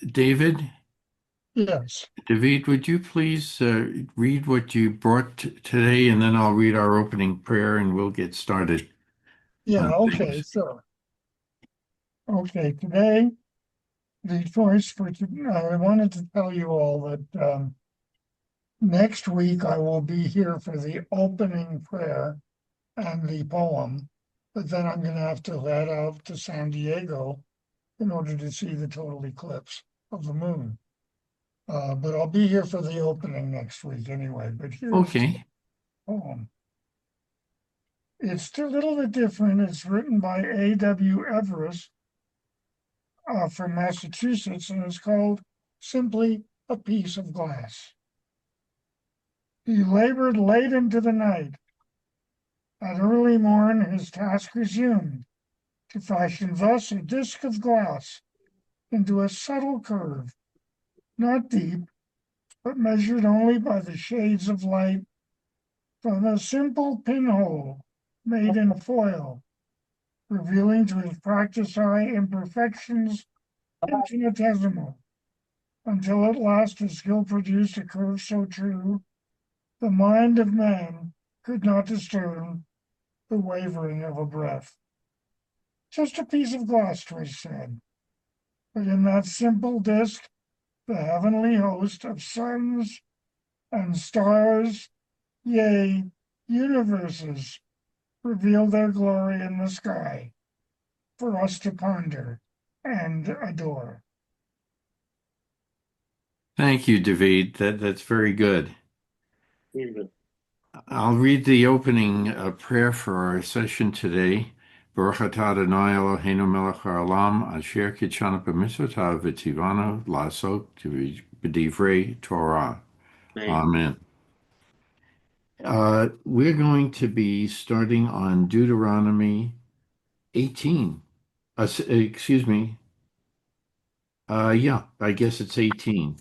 David, Yes. David, would you please read what you brought today, and then I'll read our opening prayer and we'll get started Yeah. on Okay. things. Sure. Okay. Today, the choice for I wanted to tell you all that next week I will be here for the opening prayer and the poem, but then I'm going to have to head out to San Diego in order to see the total eclipse of the moon. But I'll be here for the opening next week anyway. But here's the Okay. poem. It's a little bit different. It's written by A.W. Everest from Massachusetts, and it's called simply A Piece of Glass. He labored late into the night. At early morn, his task resumed, to fashion thus a disk of glass into a subtle curve, not deep, but measured only by the shades of light from a simple pinhole made in foil, revealing to his practiced eye imperfections infinitesimal, until at last his skill produced a curve so true the mind of man could not discern the wavering of a breath. Just a piece of glass, 'twas said, but in that simple disk the heavenly host of suns and stars, yea, universes, reveal their glory in the sky for us to ponder and adore. Thank you, David. That's very good. I'll read the opening prayer for our session today. Baruch atah Adonai Eloheinu melech haolam asher kitshanu b'mitzvotav v'tzivanu la'asok b'divrei Torah. Amen. We're going to be starting on Deuteronomy 18. Excuse me. Yeah, I guess it's 18.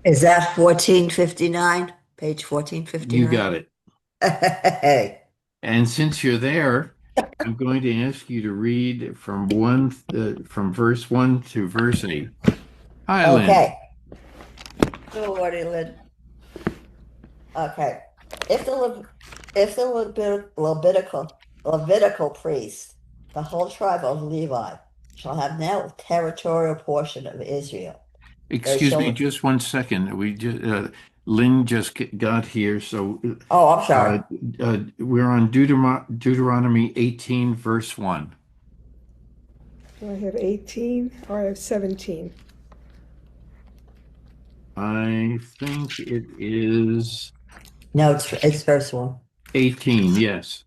Is that 1459? Page You 1459? got it. Hey. And since you're there, I'm going to ask you to read from verse 1 to verse 8. Hi, Lynn. Okay. Good morning, Lynn. Okay. If the Levitical priest, the whole tribe of Levi, shall have now territorial portion of Israel, they Excuse me shall. just one second. Lynn just got here, so Oh, I'm sorry. we're on Deuteronomy 18, verse 1. Do I have 18 or I have 17? I think it is No, it's verse one. 18, yes.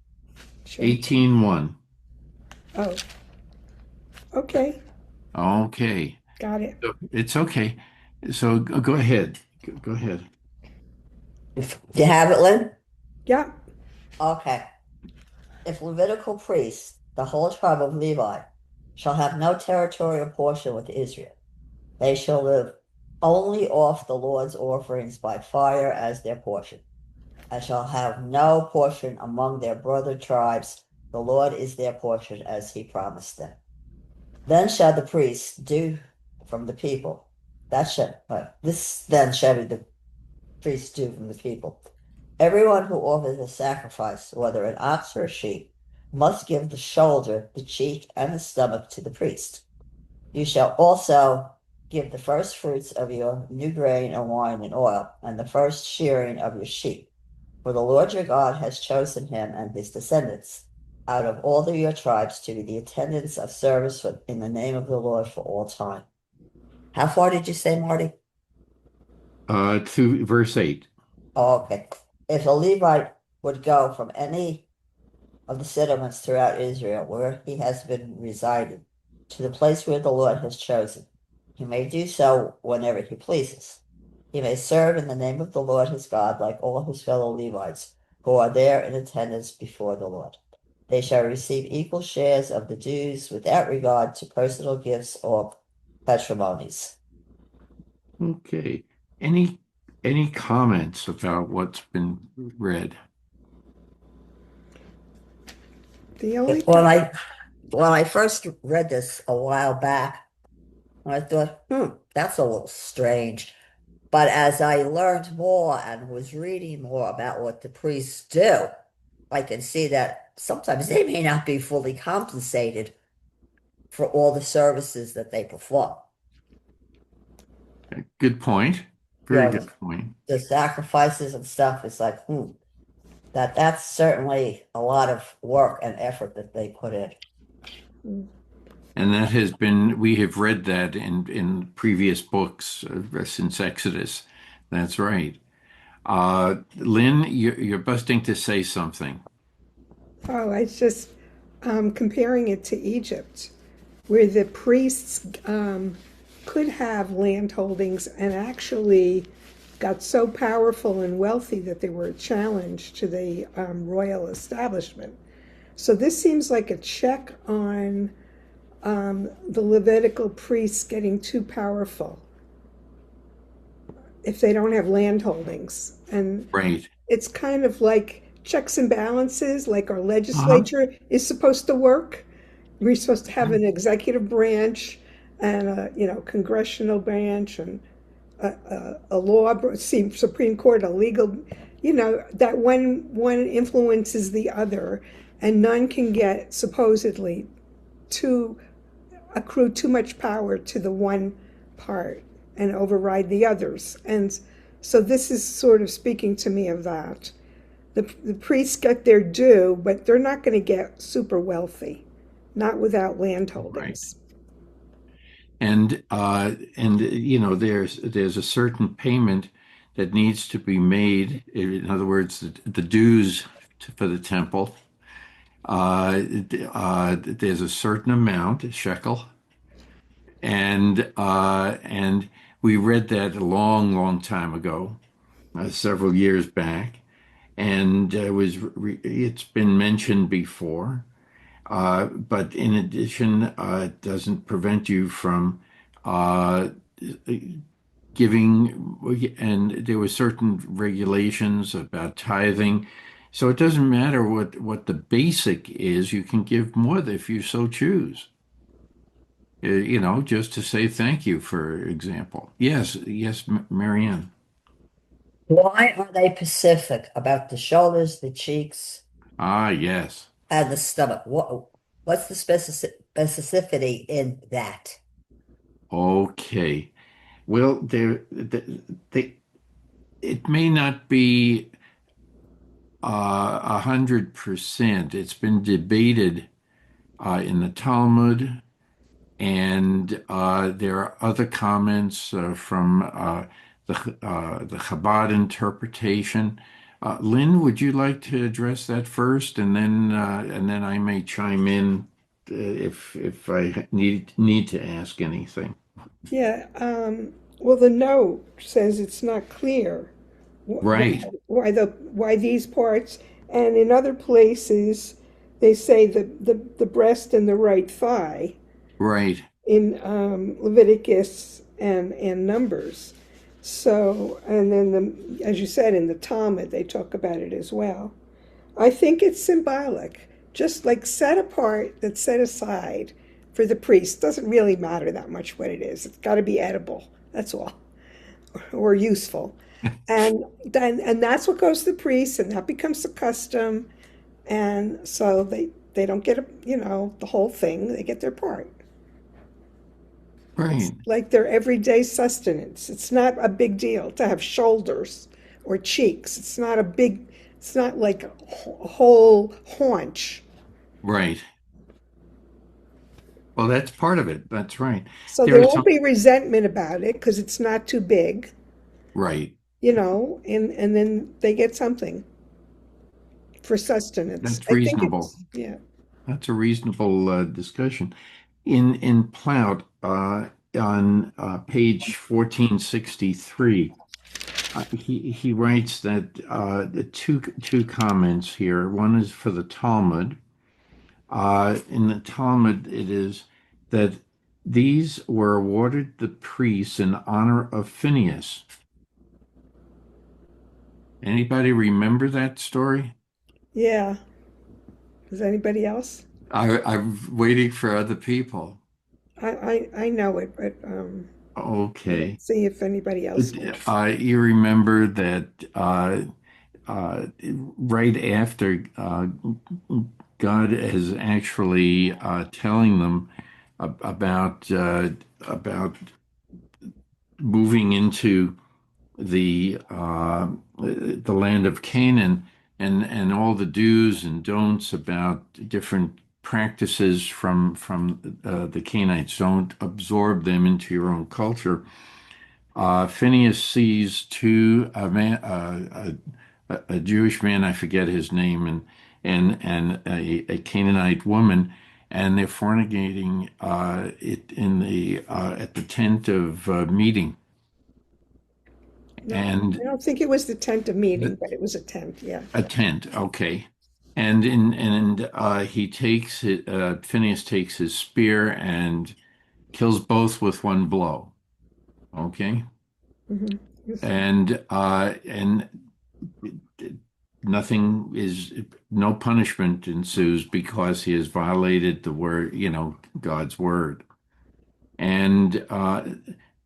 Sure. 18:1. Oh, okay. Okay. Got it. It's okay. So go ahead. Go ahead. Do you have it, Lynn? Yeah. Okay. If Levitical priests, the whole tribe of Levi, shall have no territorial portion with Israel, they shall live only off the Lord's offerings by fire as their portion, and shall have no portion among their brother tribes. The Lord is their portion as he promised them. Then shall the priests do from the people. This then shall be the priests do from the people. Everyone who offers a sacrifice, whether an ox or a sheep, must give the shoulder, the cheek, and the stomach to the priest. You shall also give the first fruits of your new grain and wine and oil, and the first shearing of your sheep. For the Lord your God has chosen him and his descendants out of all of your tribes to be the attendants of service in the name of the Lord for all time. How far did you say, Marty? To verse 8. Oh, okay. If a Levite would go from any of the settlements throughout Israel where he has been residing to the place where the Lord has chosen, he may do so whenever he pleases. He may serve in the name of the Lord his God like all his fellow Levites who are there in attendance before the Lord. They shall receive equal shares of the dues without regard to personal gifts or patrimonies. Okay. Any any comments about what's been read? The only When thing, I first read this a while back, I thought, that's a little strange. But as I learned more and was reading more about what the priests do, I can see that sometimes they may not be fully compensated for all the services that they perform. Good point. You Very know, good point. the sacrifices and stuff is like, that's certainly a lot of work and effort that they put in. And that has been, we have read that in previous books since Exodus. That's right. Lynn, you're busting to say something. oh, it's just comparing it to Egypt, where the priests could have land holdings and actually got so powerful and wealthy that they were a challenge to the royal establishment. So this seems like a check on the Levitical priests getting too powerful if they don't have land holdings. And Right. it's kind of like checks and balances, like our Uh-huh. legislature is supposed to work. We're supposed to have an executive branch and a congressional branch and a law Supreme Court, a legal, that one influences the other, and none can get supposedly too accrue too much power to the one part and override the others. And so this is sort of speaking to me of that. The priests get their due, but they're not going to get super wealthy, not without land Right. holdings. And you know, there's a certain payment that needs to be made. In other words, the dues for the temple. There's a certain amount, a shekel, and we read that a long, long time ago, several years back, and it's been mentioned before. But in addition, it doesn't prevent you from uh, giving, and there were certain regulations about tithing. So it doesn't matter what the basic is, you can give more if you so choose. You know, just to say thank you, for example. Yes, yes, Marianne. Why are they specific about the shoulders, the cheeks, Ah, yes. and the stomach? What's the specificity in that? Okay. Well, they, it may not be 100%. It's been debated in the Talmud, and there are other comments from the Chabad interpretation. Lynn, would you like to address that first, and then I may chime in if I need to ask anything. Yeah. Well, the note says it's not clear Right, why these parts, and in other places they say the breast and the right thigh right, in Leviticus and Numbers. So, and then as you said, in the Talmud they talk about it as well. I think it's symbolic, just like set apart, that's set aside for the priest. Doesn't really matter that much what it is. It's got to be edible. That's all, or useful, and that's what goes to the priest, and that becomes the custom, and so they don't get the whole thing. They get their part. It's right, like their everyday sustenance. It's not a big deal to have shoulders or cheeks. It's not a big, it's not like a whole haunch. right. Well, that's part of it. That's right. So There there are won't some, be resentment about it because it's not too big, right. and then they get something for sustenance. That's I think reasonable. it's, yeah. That's a reasonable discussion. In Plout, on page 1463, he writes that the two comments here. One is for the Talmud. In the Talmud, it is that these were awarded the priests in honor of Phineas. Anybody remember that story? Yeah. Is anybody else? I'm waiting for other people. I know it, but Okay. let's see if anybody else knows. You remember that right after God is actually telling them about moving into the land of Canaan and all the do's and don'ts about different practices from the Canaanites. Don't absorb them into your own culture. Phineas sees a Jewish man, I forget his name, and a Canaanite woman, and they're fornicating it in the at the tent of meeting. No, And I don't think it was the tent of meeting, the, but it was a tent. Yeah. a tent, okay. He takes it. Phineas takes his spear and kills both with one blow. Okay, Hmm. and nothing is no punishment ensues because he has violated the word, God's word. And uh,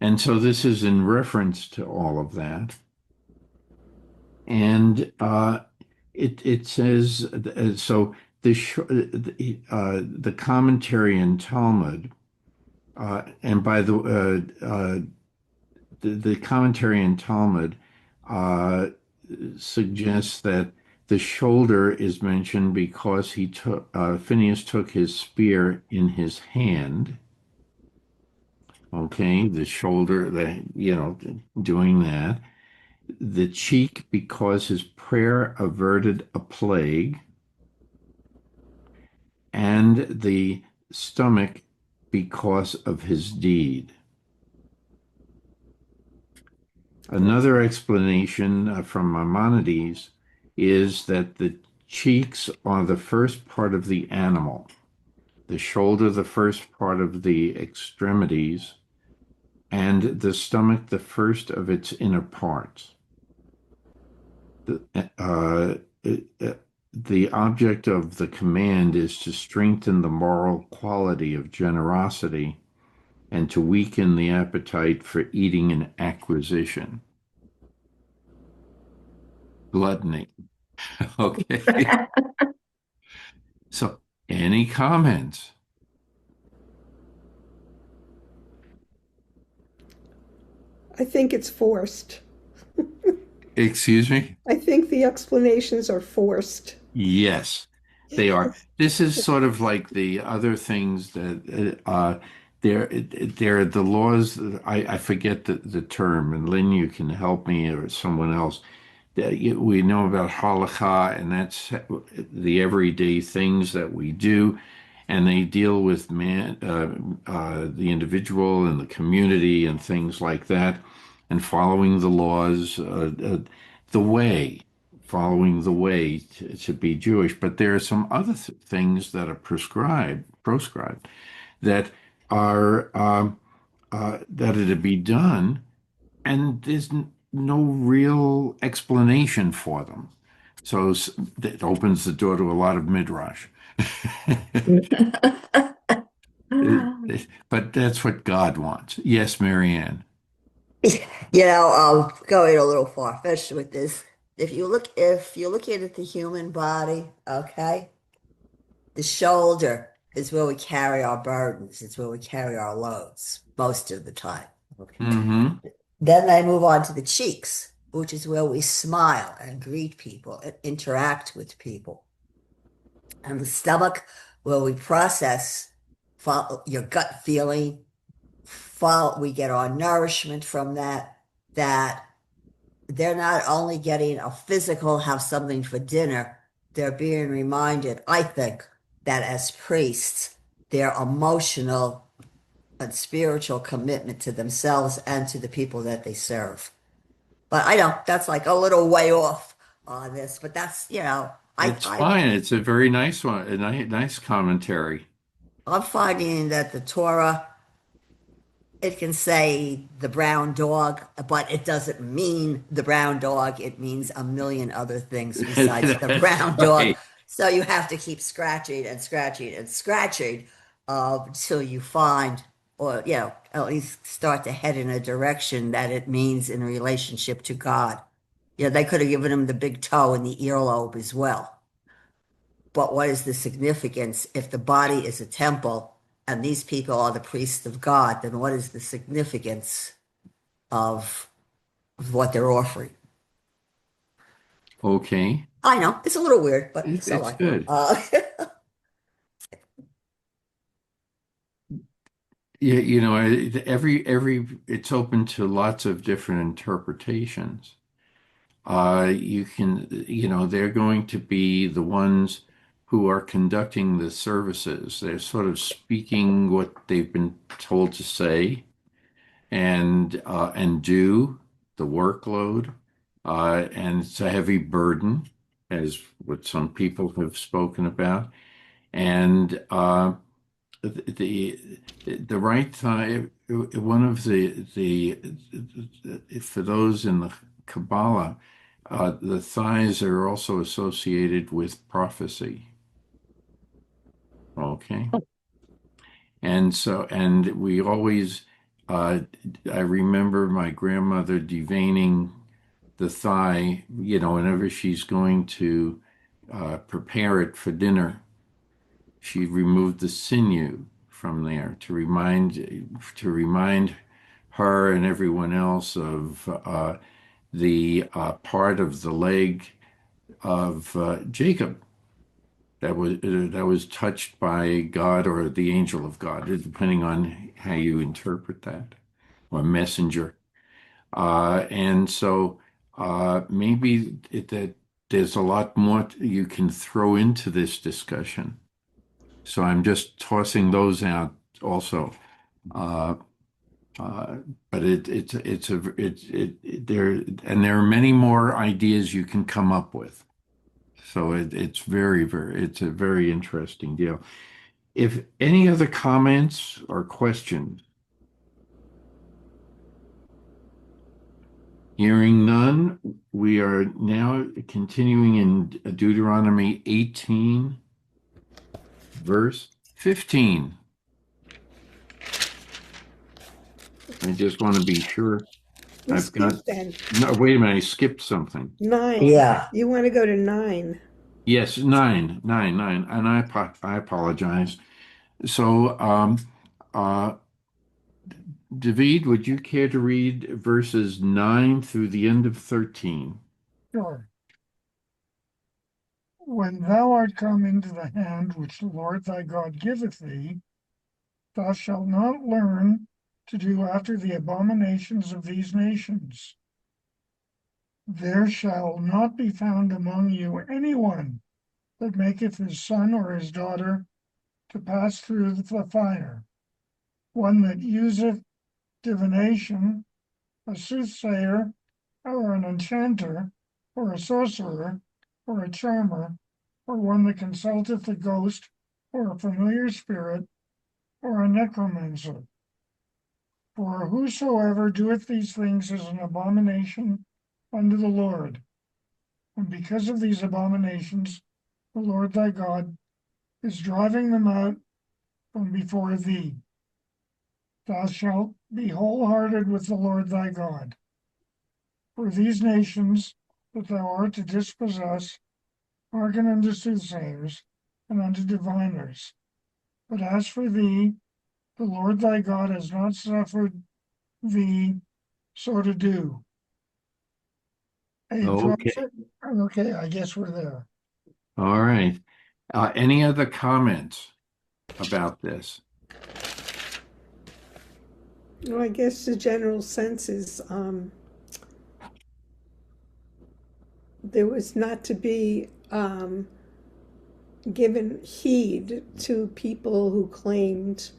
and so this is in reference to all of that. And it says so the commentary in Talmud and by the commentary in Talmud uh, suggests that the shoulder is mentioned because Phineas took his spear in his hand. Okay, the shoulder, doing that. The cheek because his prayer averted a plague, and the stomach because of his deed. Another explanation from Maimonides is that the cheeks are the first part of the animal, the shoulder the first part of the extremities, and the stomach the first of its inner parts. The object of the command is to strengthen the moral quality of generosity and to weaken the appetite for eating and acquisition. Gluttony. Okay. So, any comments? I think it's forced. Excuse me? I think the explanations are forced. Yes, they are. This is sort of like the other things that they're the laws. I forget the term, and Lynn, you can help me or someone else. We know about halakha, and that's the everyday things that we do, and they deal with the individual and the community and things like that, and following the laws, the way, following the way to be Jewish. But there are some other things that are proscribed that that are to be done and there's no real explanation for them. So it opens the door to a lot of midrash. But that's what God wants. Yes, Marianne. Going a little far-fetched with this. If you're looking at the human body, okay, the shoulder is where we carry our burdens. It's where we carry our loads most of the time. Okay. Mm-hmm. Then they move on to the cheeks, which is where we smile and greet people and interact with people. And the stomach, where we process your gut feeling, we get our nourishment from that they're not only getting a physical, have something for dinner, they're being reminded, I think, that as priests, their emotional and spiritual commitment to themselves and to the people that they serve. But I know that's like a little way off on this, but that's, It's fine. It's a very nice one, a nice commentary. I'm finding that the Torah, it can say the brown dog, but it doesn't mean the brown dog. It means a million other things besides the That's brown dog. right. So you have to keep scratching and scratching and scratching until you find, or, at least start to head in a direction that it means in relationship to God. Yeah, they could have given him the big toe and the earlobe as well. But what is the significance? If the body is a temple and these people are the priests of God, then what is the significance of what they're offering? Okay. I know it's a little weird, but so It's what? good. Yeah, every it's open to lots of different interpretations. They're going to be the ones who are conducting the services. They're sort of speaking what they've been told to say and do the workload. And it's a heavy burden, as what some people have spoken about. And the the right thigh, one of the for those in the Kabbalah, the thighs are also associated with prophecy. Okay. And we always, I remember my grandmother deveining the thigh, whenever she's going to prepare it for dinner. She removed the sinew from there to remind her and everyone else of the part of the leg of Jacob that was touched by God or the angel of God, depending on how you interpret that, or messenger. And so maybe that there's a lot more you can throw into this discussion. So I'm just tossing those out also. Uh, uh, but there are many more ideas you can come up with. So it's a very interesting deal. If any other comments or questions? Hearing none, we are now continuing in Deuteronomy 18, verse 15. I just want to be sure. We I've got, skipped then. no, wait a minute, I skipped something. 9. Yeah. You want to go to 9. Yes, nine, and I apologize. So, David, would you care to read verses 9 through the end of 13? Sure. When thou art come into the hand which the Lord thy God giveth thee, thou shalt not learn to do after the abominations of these nations. There shall not be found among you anyone that maketh his son or his daughter to pass through the fire, one that useth divination, a soothsayer, or an enchanter, or a sorcerer, or a charmer, or one that consulteth a ghost, or a familiar spirit, or a necromancer. For whosoever doeth these things is an abomination unto the Lord. And because of these abominations, the Lord thy God is driving them out from before thee. Thou shalt be wholehearted with the Lord thy God. For these nations that thou art to dispossess hearken unto soothsayers and unto diviners. But as for thee, the Lord thy God has not suffered thee so to do. Hey, Okay, okay, I guess we're there. all right. Any other comments about this? Well, I guess the general sense is there was not to be given heed to people who claimed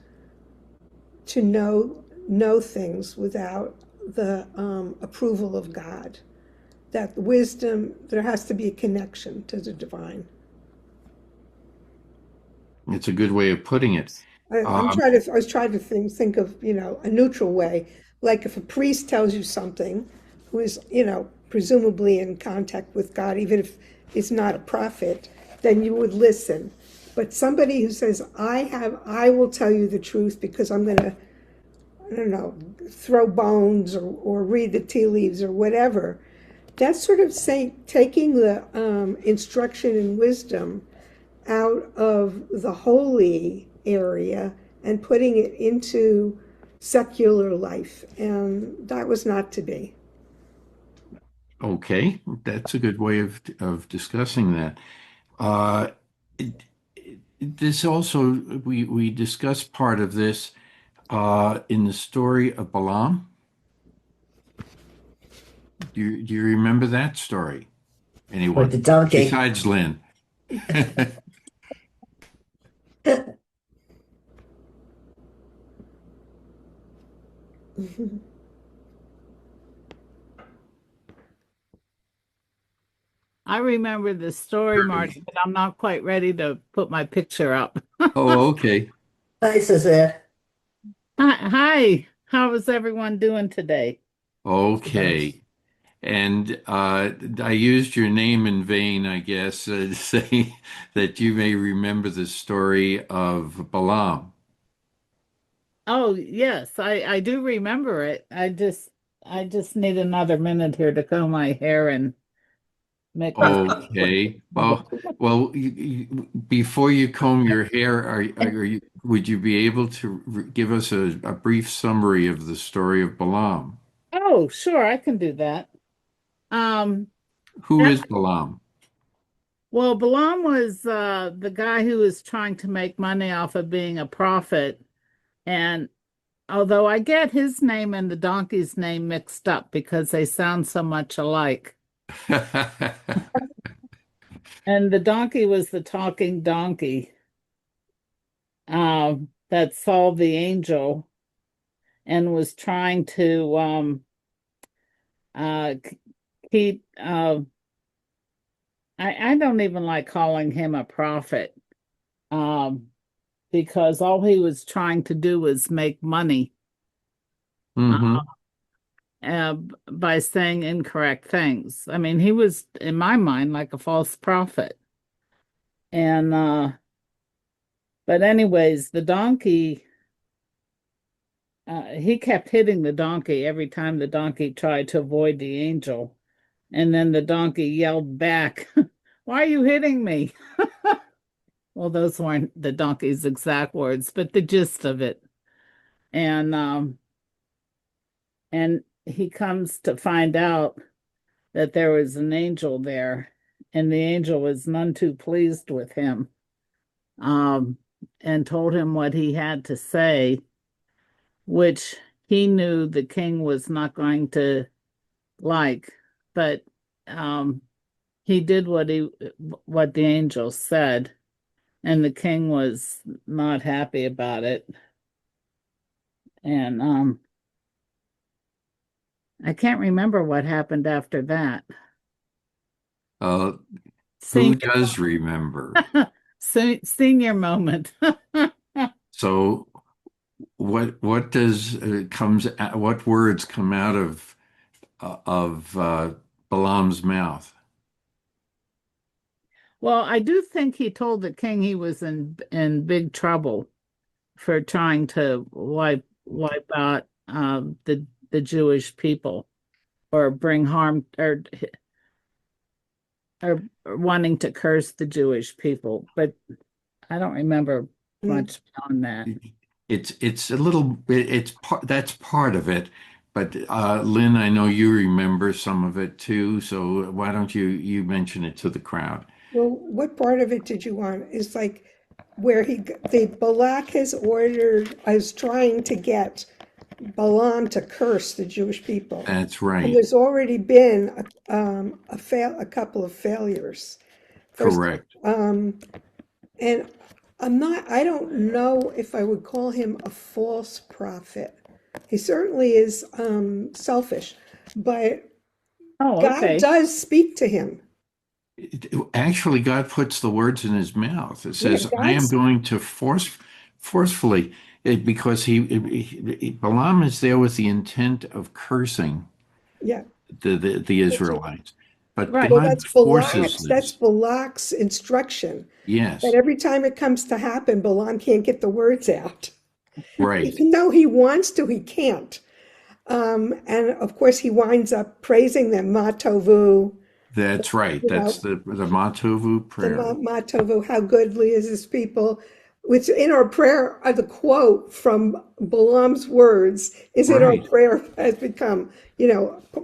to know things without the approval of God. That wisdom, there has to be a connection to the divine. It's a good way of putting it. I Um, was trying to think of, a neutral way. Like if a priest tells you something, who is, presumably in contact with God, even if it's not a prophet, then you would listen. But somebody who says, I will tell you the truth because I'm going to, I don't know, throw bones or read the tea leaves or whatever, that's sort of saying, taking the instruction and wisdom out of the holy area and putting it into secular life. And that was not to be. Okay, that's a good way of discussing that. Uh, it- this also we discussed part of this in the story of Balaam. Do you remember that story? With the Anyone donkey. besides Lynn? I remember the story, Marty, but I'm not quite ready to put my picture up. Oh, okay. Hi, Suzanne. Hi, how is everyone doing today? Okay. And I used your name in vain, I guess, to say that you may remember the story of Balaam. Oh, yes, I do remember it. I just need another minute here to comb my hair and make myself Okay. look. Well, before you comb your hair, would you be able to give us a brief summary of the story of Balaam? Oh, sure, I can do that. Um, Who that is Balaam? well, Balaam was the guy who was trying to make money off of being a prophet. And although I get his name and the donkey's name mixed up because they sound so much alike. And the donkey was the talking donkey that saw the angel and was trying to keep. I don't even like calling him a prophet um, because all he was trying to do was make money uh, Hmm. by saying incorrect things. I mean, he was, in my mind, like a false prophet. And but anyways, the donkey, he kept hitting the donkey every time the donkey tried to avoid the angel. And then the donkey yelled back, "Why are you hitting me?" Well, those weren't the donkey's exact words, but the gist of it. And and he comes to find out that there was an angel there, and the angel was none too pleased with him, um, and told him what he had to say, which he knew the king was not going to like, but um, he did what the angel said, and the king was not happy about it. And I can't remember what happened after that. Uh, who Senior, does remember? senior moment. So, what does what words come out of Balaam's mouth? Well, I do think he told the king he was in big trouble for trying to wipe out the Jewish people or bring harm or wanting to curse the Jewish people, but I don't remember Mm. much beyond that. It's a little it's part that's part of it, but Lynn, I know you remember some of it too, so why don't you mention it to the crowd? Well, what part of it did you want? Is like where the Balak is trying to get Balaam to curse the Jewish people. That's And right. there's already been a couple of failures. First, Correct. and I don't know if I would call him a false prophet. He certainly is selfish, but Oh, God okay. does speak to him. Actually, God puts the words in his mouth. It Yeah, says, "I am going to forcefully," because Balaam is there with the intent of cursing yeah. the Israelites. but Right. Well, God that's forces Balak's. That's this. Balak's instruction. But Yes, every time it comes to happen, Balaam can't get the words out. right. Even though he wants to, he can't. And of course, he winds up praising them, Matovu, That's right. you That's know, the Matovu the prayer. Matovu, how goodly is his people. Which in our prayer, the quote from Balaam's words is in our Right. prayer, has become,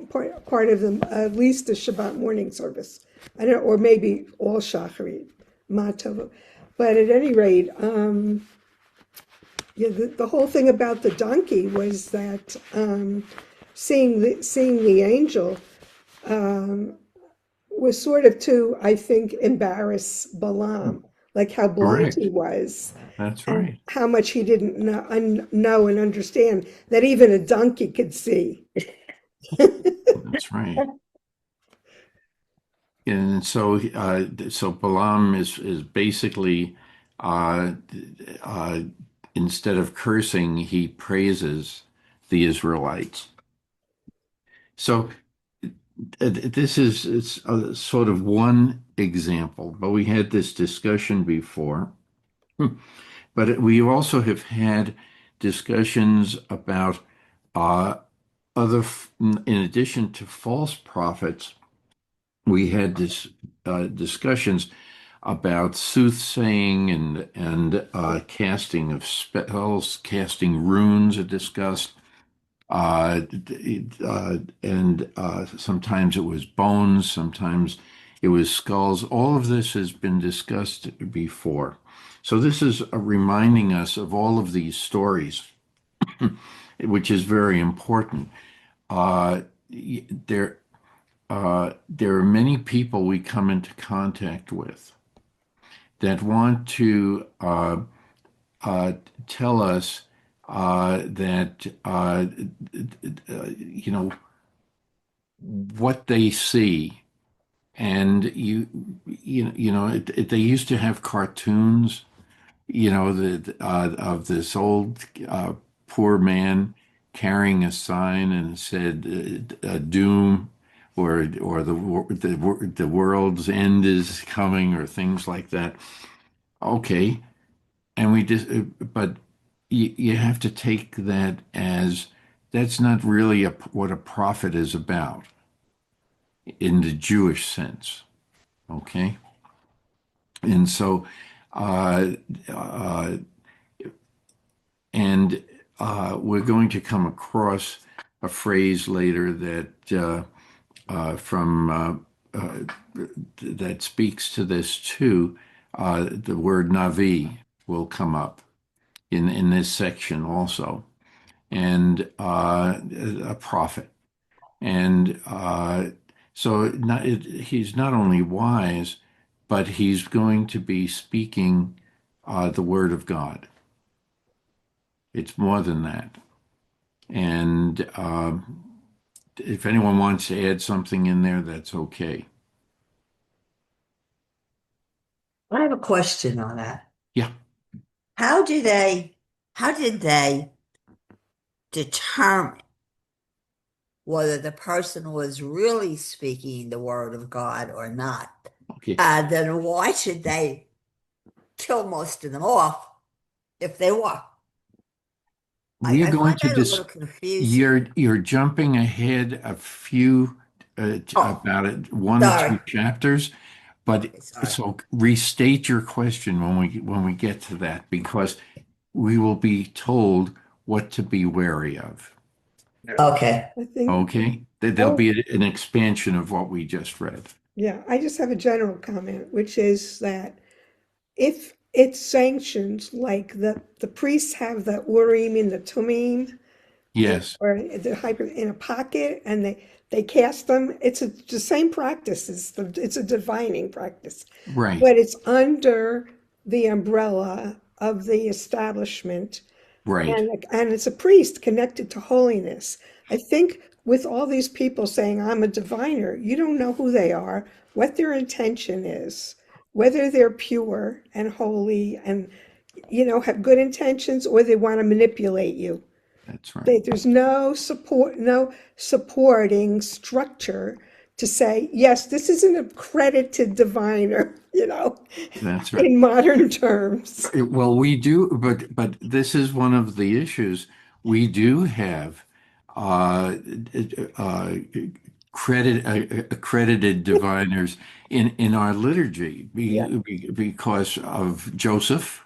part of the, at least the Shabbat morning service. I don't know, or maybe all Shacharit, Matovu. But at any rate, yeah, the whole thing about the donkey was that seeing the angel was sort of to, I think, embarrass Balaam, like how blind he Correct. was That's and right. how much he didn't know and understand that even a donkey could see. That's right. And so Balaam is basically, uh, uh, instead of cursing, he praises the Israelites. So this is it's sort of one example, but we had this discussion before. But we also have had discussions about uh, in addition to false prophets, we had this discussions about soothsaying and casting of spells, casting runes are discussed. And sometimes it was bones, sometimes it was skulls. All of this has been discussed before. So this is reminding us of all of these stories, which is very important. Uh, there, there are many people we come into contact with that want to uh, tell us that you know what they see, and they used to have cartoons, of this old poor man carrying a sign and it said doom, or the world's end is coming, or things like that. Okay, and we just but you have to take that as that's not really what a prophet is about in the Jewish sense. Okay, and so uh, uh, and we're going to come across a phrase later uh, that speaks to this too. The word Navi will come up in this section also, and a prophet. And he's not only wise, but he's going to be speaking the word of God. It's more than that. And if anyone wants to add something in there, that's okay. I have a question on that. Yeah. How do they, how did they determine whether the person was really speaking the word of God or not? Okay. Then why should they kill most of them off if they were? We are I going find to that a little confusing. you're jumping ahead a few Oh, about it, one or sorry. two chapters, but Okay, sorry. so restate your question when we get to that, because we will be told what to be wary of. Okay. I think, Okay? There'll oh, be an expansion of what we just read. yeah, I just have a general comment, which is that if it's sanctions, like the priests have the Urim and the Tumim, Yes, or the hyper in a pocket, and they cast them. The same practice. It's a divining practice, right, but it's under the umbrella of the establishment, right. and it's a priest connected to holiness. I think with all these people saying I'm a diviner, you don't know who they are, what their intention is, whether they're pure and holy and have good intentions, or they want to manipulate you. That's right. There's no support, no supporting structure to say, yes, this is an accredited diviner, That's right. in modern terms. Well, we do, but this is one of the issues. We do have uh, uh, accredited diviners in our liturgy Yeah. because of Joseph.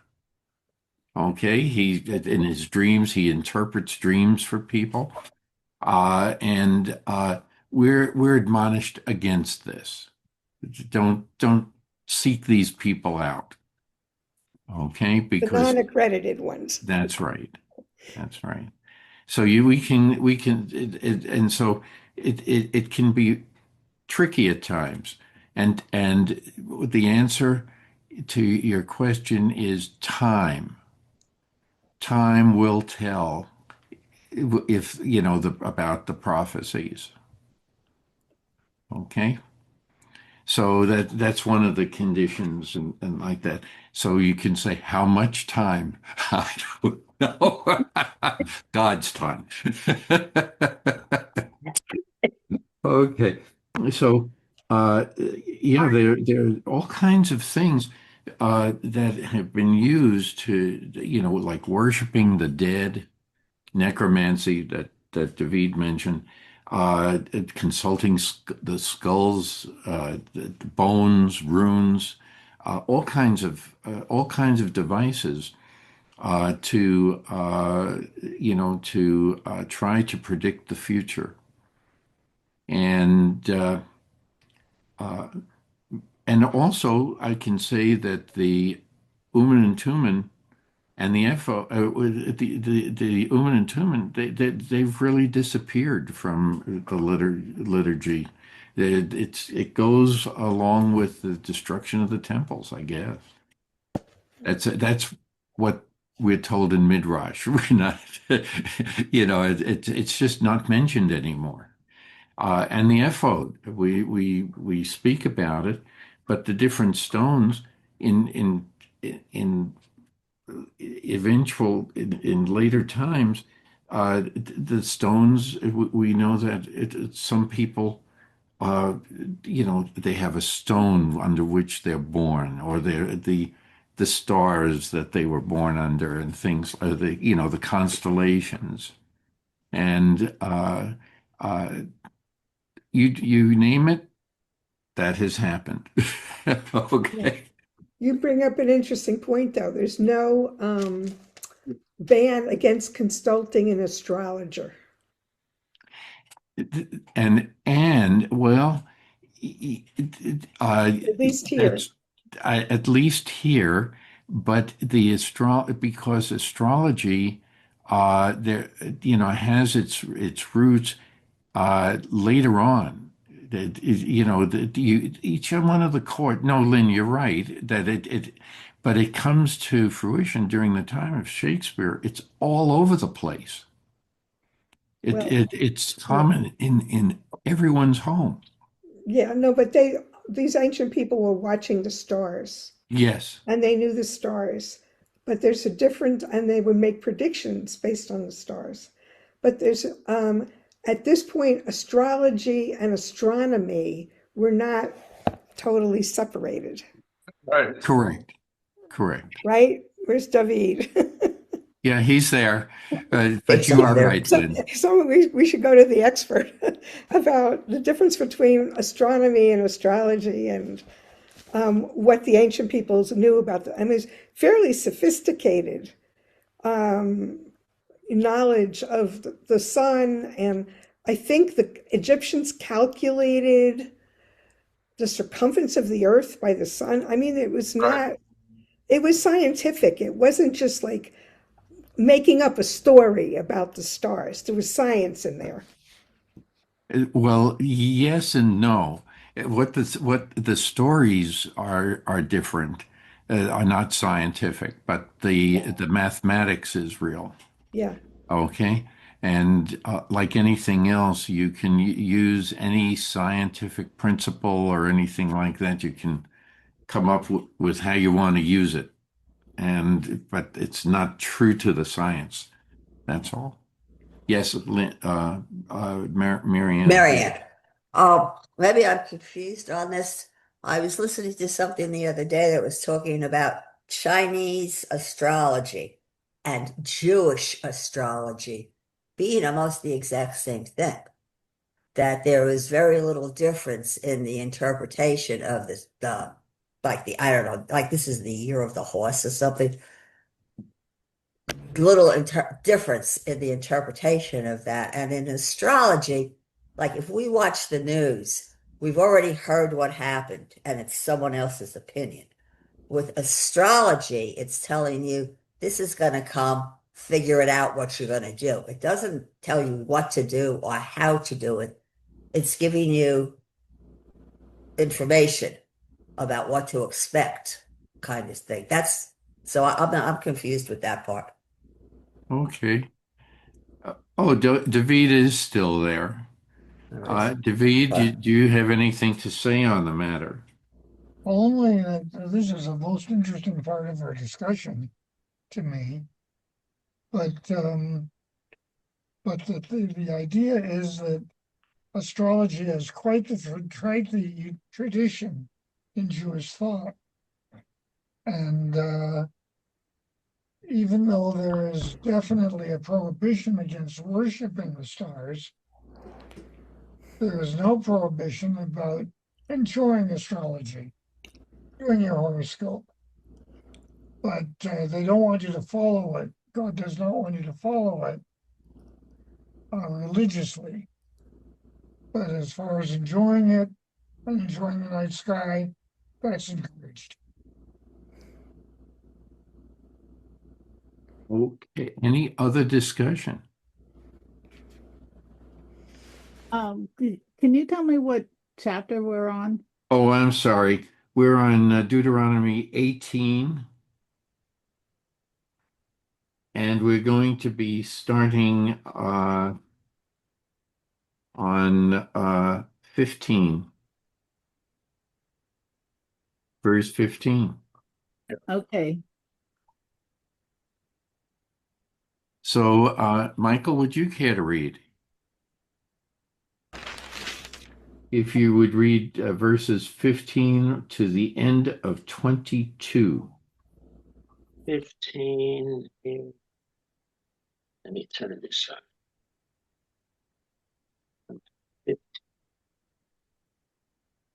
Okay, he in his dreams he interprets dreams for people, and we're admonished against this. Don't seek these people out. Okay, The because non-accredited ones. that's right. That's right. So we can and so it can be tricky at times. And the answer to your question is time. Time will tell if about the prophecies. Okay? So that's one of the conditions and like that. So you can say how much time? I don't know. God's time. Okay. So yeah, there are all kinds of things that have been used to, like worshiping the dead, necromancy that David mentioned, consulting the skulls, the bones, runes, all kinds of devices to try to predict the future, and uh, and also I can say that the Urim and Thummim and the FO, the Uman and Tumen, they've really disappeared from the liturgy. It goes along with the destruction of the temples, I guess. That's what we're told in Midrash. We're not, it's just not mentioned anymore. And the ephod, we speak about it, but the different stones in in later times, the stones, we know that some people, they have a stone under which they're born, or the stars that they were born under, and things, the constellations, and uh, you name it, that has happened. Yeah. Okay. You bring up an interesting point, though. There's no ban against consulting an astrologer. And well, At least here. that's at least here, but because astrology, there, has its roots later on. Each one of the court. No, Lynn, you're right that but it comes to fruition during the time of Shakespeare. It's all over the place. Well, It's yeah. common in everyone's home. Yeah, no, but these ancient people were watching the stars Yes, and they knew the stars. But there's a different, and they would make predictions based on the stars. But at this point, astrology and astronomy were not totally separated, right. Correct. Correct. right? Where's David? Yeah, he's there. But Thinks you he's are there. right, So, Lynn. so we should go to the expert about the difference between astronomy and astrology and what the ancient peoples knew about I mean, it's fairly sophisticated knowledge of the sun, and I think the Egyptians calculated the circumference of the earth by the sun. I mean, it was scientific. It wasn't just like making up a story about the stars. There was science in there. Well, yes and no. What the stories are different, are not scientific, but the mathematics is real. Yeah. Okay. And like anything else, you can use any scientific principle or anything like that. You can come up with how you want to use it. But it's not true to the science. That's all. Yes, Marianne. Marianne. Maybe I'm confused on this. I was listening to something the other day that was talking about Chinese astrology and Jewish astrology being almost the exact same thing. That there was very little difference in the interpretation of this, I don't know, like this is the year of the horse or something. Little difference in the interpretation of that. And in astrology, like if we watch the news, we've already heard what happened and it's someone else's opinion. With astrology, it's telling you this is going to come, figure it out what you're going to do. It doesn't tell you what to do or how to do it. It's giving you information about what to expect, kind of thing. I'm confused with that part. Okay. David is still there. David, do you have anything to say on the matter? Only that this is the most interesting part of our discussion to me. But the idea is that astrology has quite the tradition in Jewish thought. And even though there is definitely a prohibition against worshiping the stars, there is no prohibition about enjoying astrology, doing your horoscope. But they don't want you to follow it. God does not want you to follow it religiously. But as far as enjoying it and enjoying the night sky, that's encouraged. Okay. Any other discussion? Can you tell me what chapter we're on? Oh, I'm sorry. We're on Deuteronomy 18, and we're going to be starting on 15, verse 15. Okay. So, Michael, would you care to read? If you would read verses 15 to the end of 22. 15. Let me turn this on.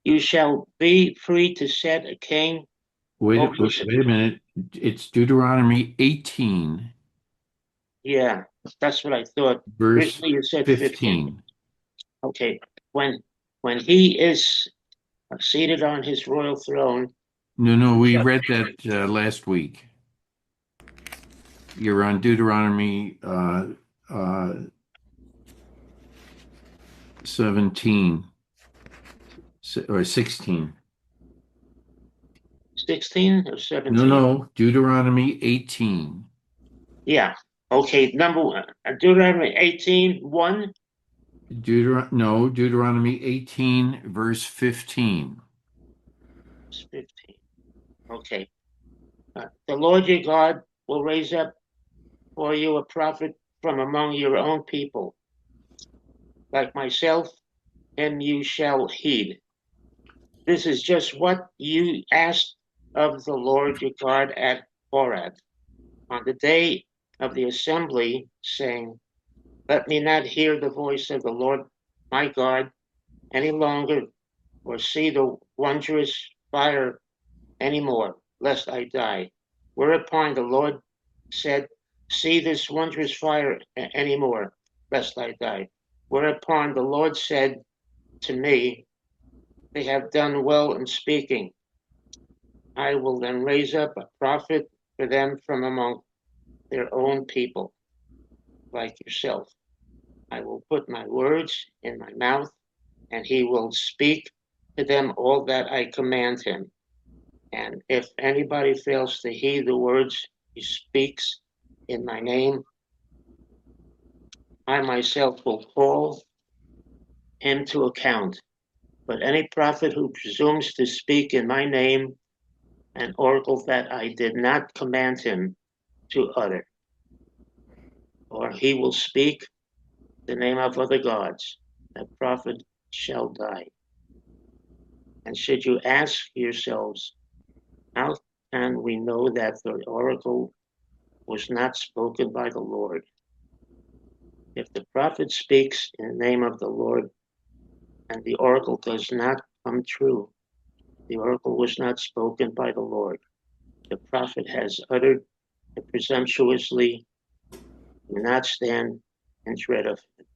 You shall be free to set a king. Wait a minute. It's Deuteronomy 18, Yeah, that's what I thought. verse Originally you said 15. Okay, when he is seated on his royal throne. No, we read that last week. You're on Deuteronomy 17 or 16. 16 or 17? No, Deuteronomy 18. Yeah. Okay, number one, Deuteronomy 18, 1. Deuteronomy 18, verse 15. 15. Okay. The Lord your God will raise up for you a prophet from among your own people, like myself, and you shall heed. This is just what you asked of the Lord your God at Horeb on the day of the assembly, saying, let me not hear the voice of the Lord my God any longer, or see the wondrous fire any more, lest I die. Whereupon the Lord said, see this wondrous fire any more, lest I die. Whereupon the Lord said to me, they have done well in speaking. I will then raise up a prophet for them from among their own people, like yourself. I will put my words in my mouth, and he will speak to them all that I command him. And if anybody fails to heed the words he speaks in my name, I myself will call him to account. But any prophet who presumes to speak in my name, an oracle that I did not command him to utter, or he will speak the name of other gods, that prophet shall die. And should you ask yourselves, how can we know that the oracle was not spoken by the Lord? If the prophet speaks in the name of the Lord and the oracle does not come true, the oracle was not spoken by the Lord. The prophet has uttered it presumptuously. Do not stand in dread of it.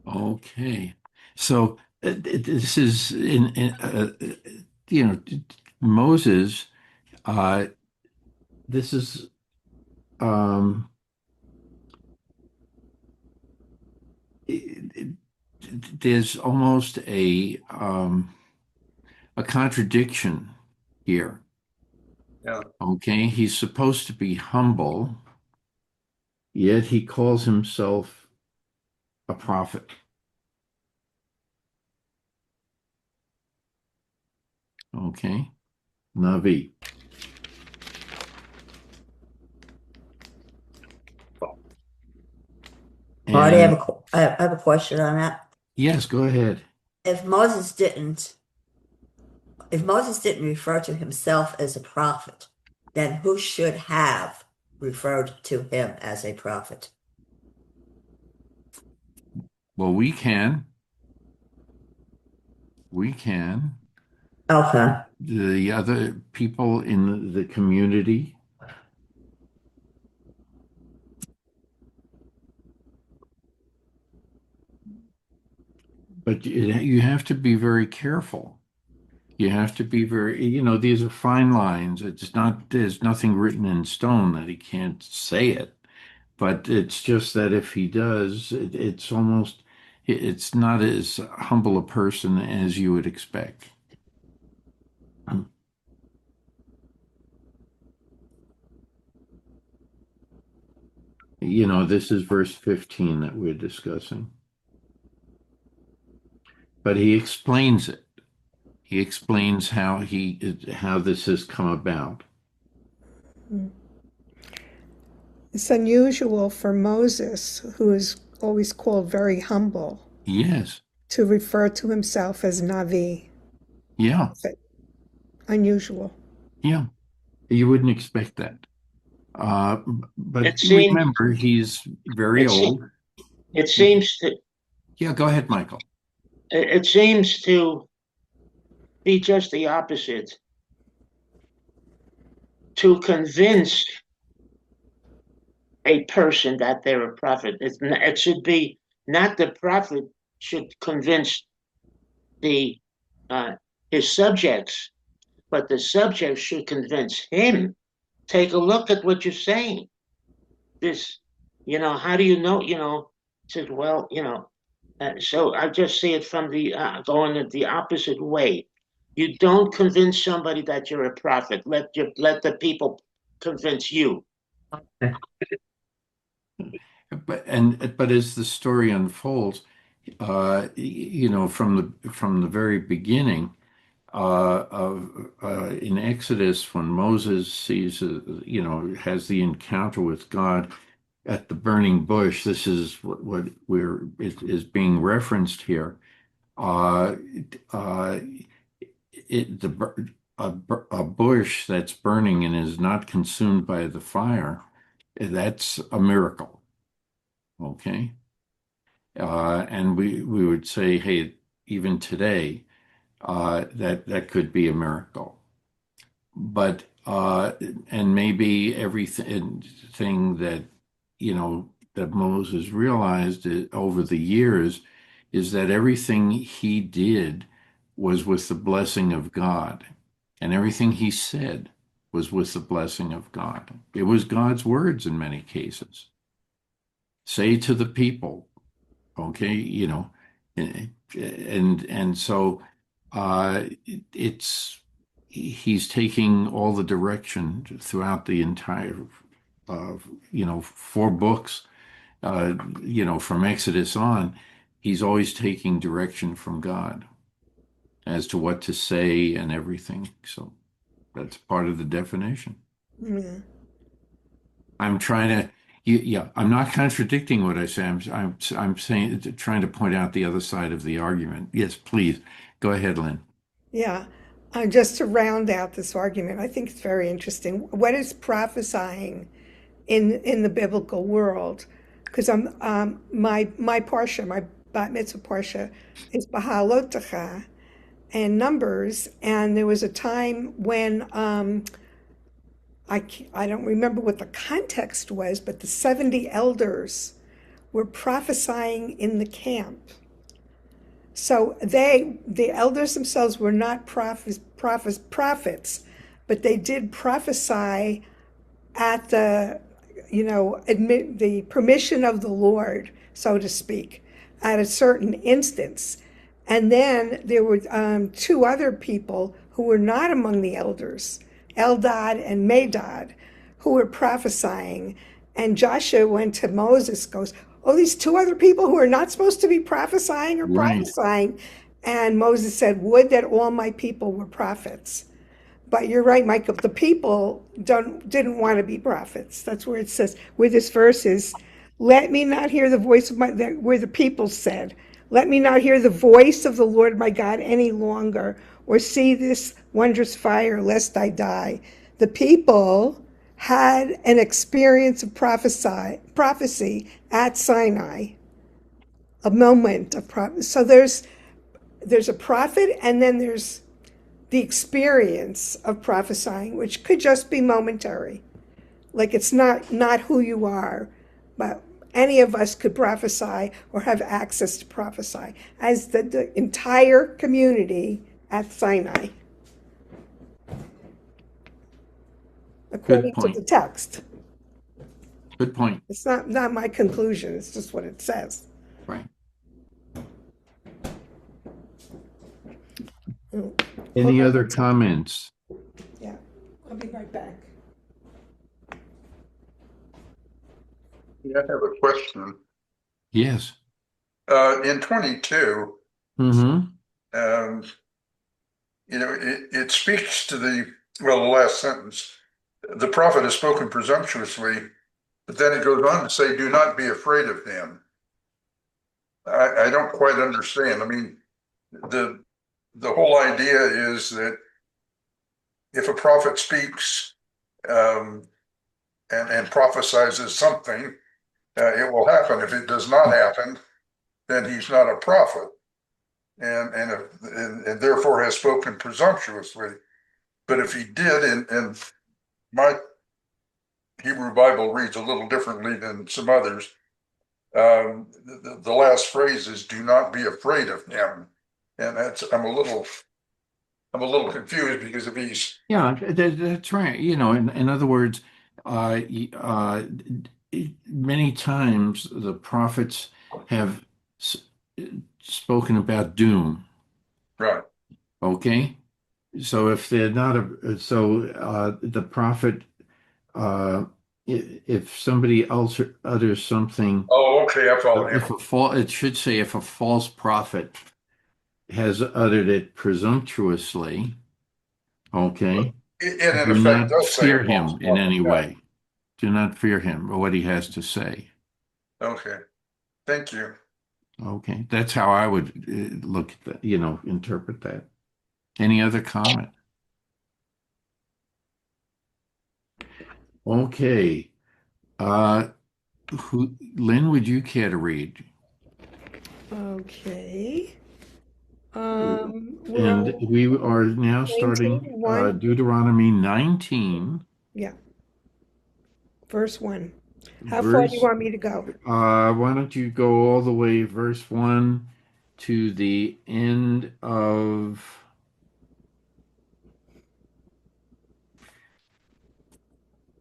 Okay. So this is Moses. This is um, it- there's almost a contradiction here. Yeah. Okay, he's supposed to be humble, yet he calls himself a prophet. Okay, Navi. Marty, And I have a question on that. yes, go ahead. If Moses didn't, if Moses didn't refer to himself as a prophet, then who should have referred to him as a prophet? Well, we can. We can. Okay. The other people in the community. But you have to be very careful. You have to be these are fine lines. There's nothing written in stone that he can't say it. But it's just that if he does, it's not as humble a person as you would expect. This is verse 15 that we're discussing. But he explains it. He explains how this has come about. It's unusual for Moses, who is always called very humble, Yes. to refer to himself as Navi. Yeah. Unusual. Yeah. You wouldn't expect that. Uh, but It seems remember, he's very it, se- old. it seems to Yeah, go ahead, Michael. it seems to be just the opposite. To convince a person that they're a prophet, it should be not the prophet should convince the uh, his subjects, but the subjects should convince him. Take a look at what you're saying. This, how do you know? Says, well, so I just see it from the going the opposite way. You don't convince somebody that you're a prophet. Let the people convince you. But as the story unfolds, from the very beginning, in Exodus, when Moses has the encounter with God at the burning bush, this is what is being referenced here. Uh, uh, it the bur- a bush that's burning and is not consumed by the fire, that's a miracle. Okay. And we would say, hey, even today, that could be a miracle. But and maybe everything that Moses realized over the years is that everything he did was with the blessing of God, and everything he said was with the blessing of God. It was God's words in many cases. Say to the people, okay, and so it's he's taking all the direction throughout the entire uh, 4 books, from Exodus on. He's always taking direction from God as to what to say and everything. So that's part of the definition. Yeah. I'm trying to Yeah, I'm not contradicting what I say. I'm saying, trying to point out the other side of the argument. Yes, please. Go ahead, Lynn. Yeah. Just to round out this argument, I think it's very interesting. What is prophesying in the biblical world? Because my parsha, my bat mitzvah parsha, is Bahalotecha and Numbers, and there was a time when I don't remember what the context was, but the 70 elders were prophesying in the camp. So the elders themselves were not prophets, but they did prophesy at admit the permission of the Lord, so to speak, at a certain instance. And then there were two other people who were not among the elders, Eldad and Medad, who were prophesying. And Joshua went to Moses, goes, "Oh, these two other people who are not supposed to be prophesying are Right. prophesying." And Moses said, "Would that all my people were prophets." But you're right, Michael. The people didn't want to be prophets. That's where it says, where this verse is, "Let me not hear the voice of where the people said, let me not hear the voice of the Lord my God any longer, or see this wondrous fire, lest I die." The people had an experience of prophecy at Sinai, a moment of prophecy. So there's a prophet, and then there's the experience of prophesying, which could just be momentary. Like it's not who you are, but any of us could prophesy or have access to prophesy, as the entire community at Sinai, according to the point. text. Good point. It's not my conclusion, it's just what it says. Right. Any Hold other on. comments? Yeah, I'll be right back. Yeah, I have a question. Yes. In 22, Mm-hmm. it speaks to the last sentence. The prophet has spoken presumptuously, but then it goes on to say, "Do not be afraid of him." I don't quite understand. I mean, the whole idea is that if a prophet speaks and prophesies something, it will happen. If it does not happen, then he's not a prophet, and therefore has spoken presumptuously. But if he did, and my Hebrew Bible reads a little differently than some others, the last phrase is "Do not be afraid of him," and I'm a little confused, because if he's That's right. In other words, many times the prophets have s- spoken about doom. right, Okay, so if they're not the prophet, if somebody else utters something, oh, okay, I follow him. it should say if a false prophet has uttered it presumptuously, okay, And in do effect, not does say a fear false him in prophet. any Yeah. way. Do not fear him or what he has to say. Okay, thank you. Okay, that's how I would look at that, interpret that. Any other comment? Okay. Uh, Lynn, would you care to read? Okay. We're And on we are now 19, starting 1. Deuteronomy 19, Yeah, verse 1. How far do you verse. want me to go? Why don't you go all the way, verse 1 to the end of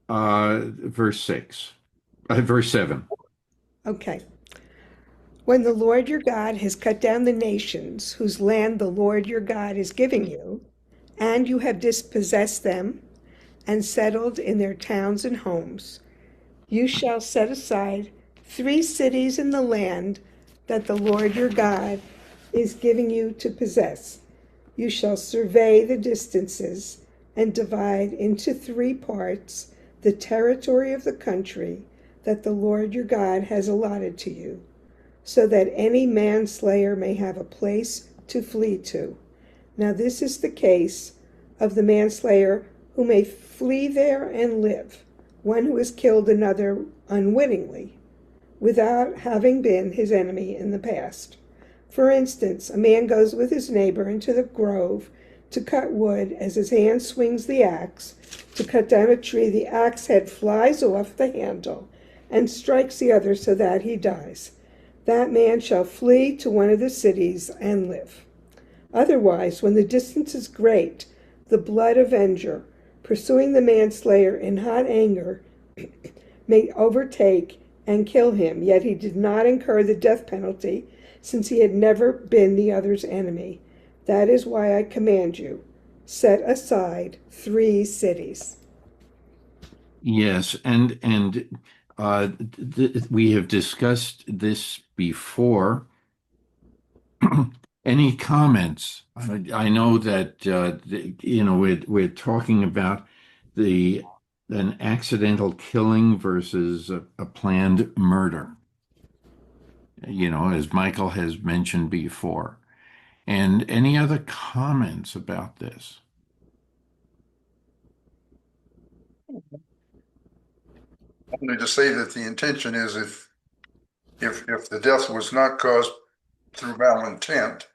verse 7. Okay. When the Lord your God has cut down the nations whose land the Lord your God is giving you, and you have dispossessed them and settled in their towns and homes, you shall set aside 3 cities in the land that the Lord your God is giving you to possess. You shall survey the distances and divide into 3 parts the territory of the country that the Lord your God has allotted to you, so that any manslayer may have a place to flee to. Now, this is the case of the manslayer who may flee there and live, one who has killed another unwittingly, without having been his enemy in the past. For instance, a man goes with his neighbor into the grove to cut wood. As his hand swings the axe to cut down a tree, the axe head flies off the handle and strikes the other so that he dies. That man shall flee to one of the cities and live. Otherwise, when the distance is great, the blood avenger, pursuing the manslayer in hot anger, may overtake and kill him, yet he did not incur the death penalty, since he had never been the other's enemy. That is why I command you, set aside 3 cities. Yes, and we have discussed this before. Any comments? I know that we're talking about an accidental killing versus a planned murder. As Michael has mentioned before. And any other comments about this? Only to say that the intention is if the death was not caused through malintent,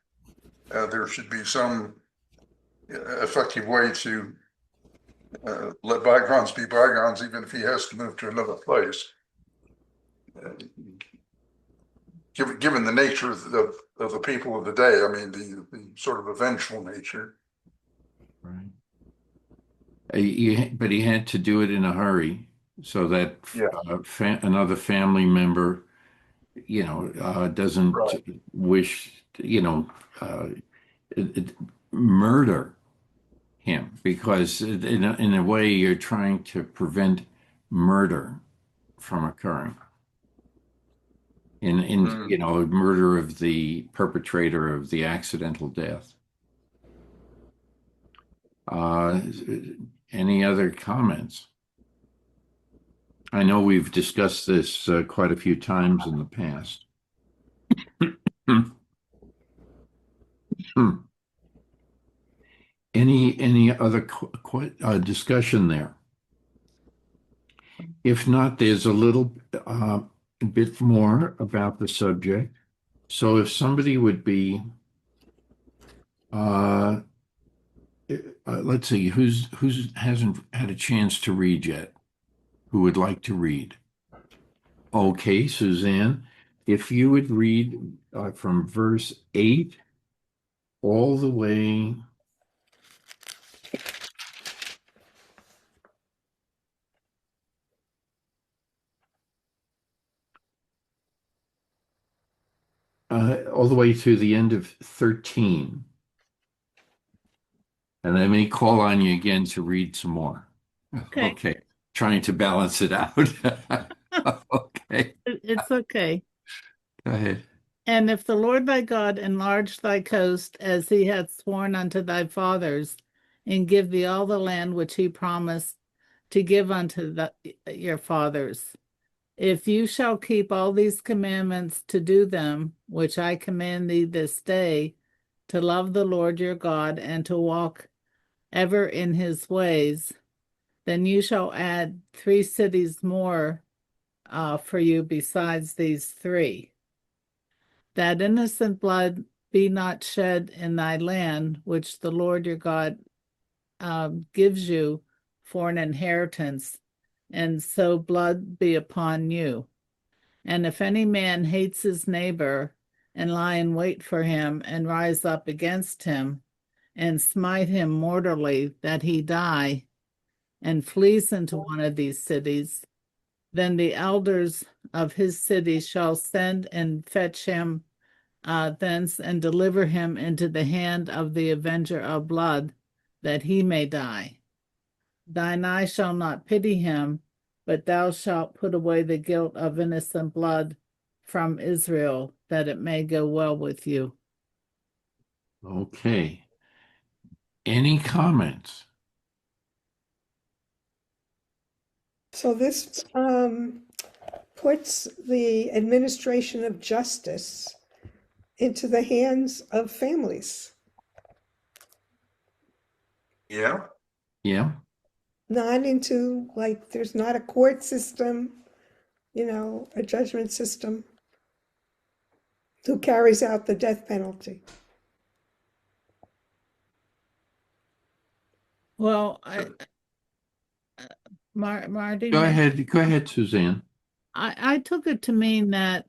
there should be some effective way to let bygones be bygones, even if he has to move to another place. Given the nature of the people of the day, I mean, the sort of eventual nature. Right. But he had to do it in a hurry so that another family member, doesn't wish, murder him, because in a way you're trying to prevent murder from occurring. Murder of the perpetrator of the accidental death. Any other comments? I know we've discussed this quite a few times in the past. Any other discussion there? If not, there's a little bit more about the subject. So if somebody would be, let's see, who's hasn't had a chance to read yet? Who would like to read? Okay, Suzanne, if you would read from verse 8 all the way to the end of 13. And I may call on you again to read some more. Okay. Trying to balance it out. Okay. It's okay. Go ahead. And if the Lord thy God enlarge thy coast as he hath sworn unto thy fathers, and give thee all the land which he promised to give unto your fathers, if you shall keep all these commandments to do them, which I command thee this day, to love the Lord your God and to walk ever in his ways, then you shall add 3 cities more for you besides these 3. That innocent blood be not shed in thy land, which the Lord your God gives you for an inheritance, and so blood be upon you. And if any man hates his neighbor, and lie in wait for him, and rise up against him, and smite him mortally that he die, and flees into one of these cities, then the elders of his city shall send and fetch him thence, and deliver him into the hand of the avenger of blood, that he may die. Thine eye shall not pity him, but thou shalt put away the guilt of innocent blood from Israel, that it may go well with you. Okay. Any comments? So this puts the administration of justice into the hands of families, Yeah, Yeah. not into, like, there's not a court system, a judgment system who carries out the death penalty. Well, Marty, Go ahead, Suzanne. I took it to mean that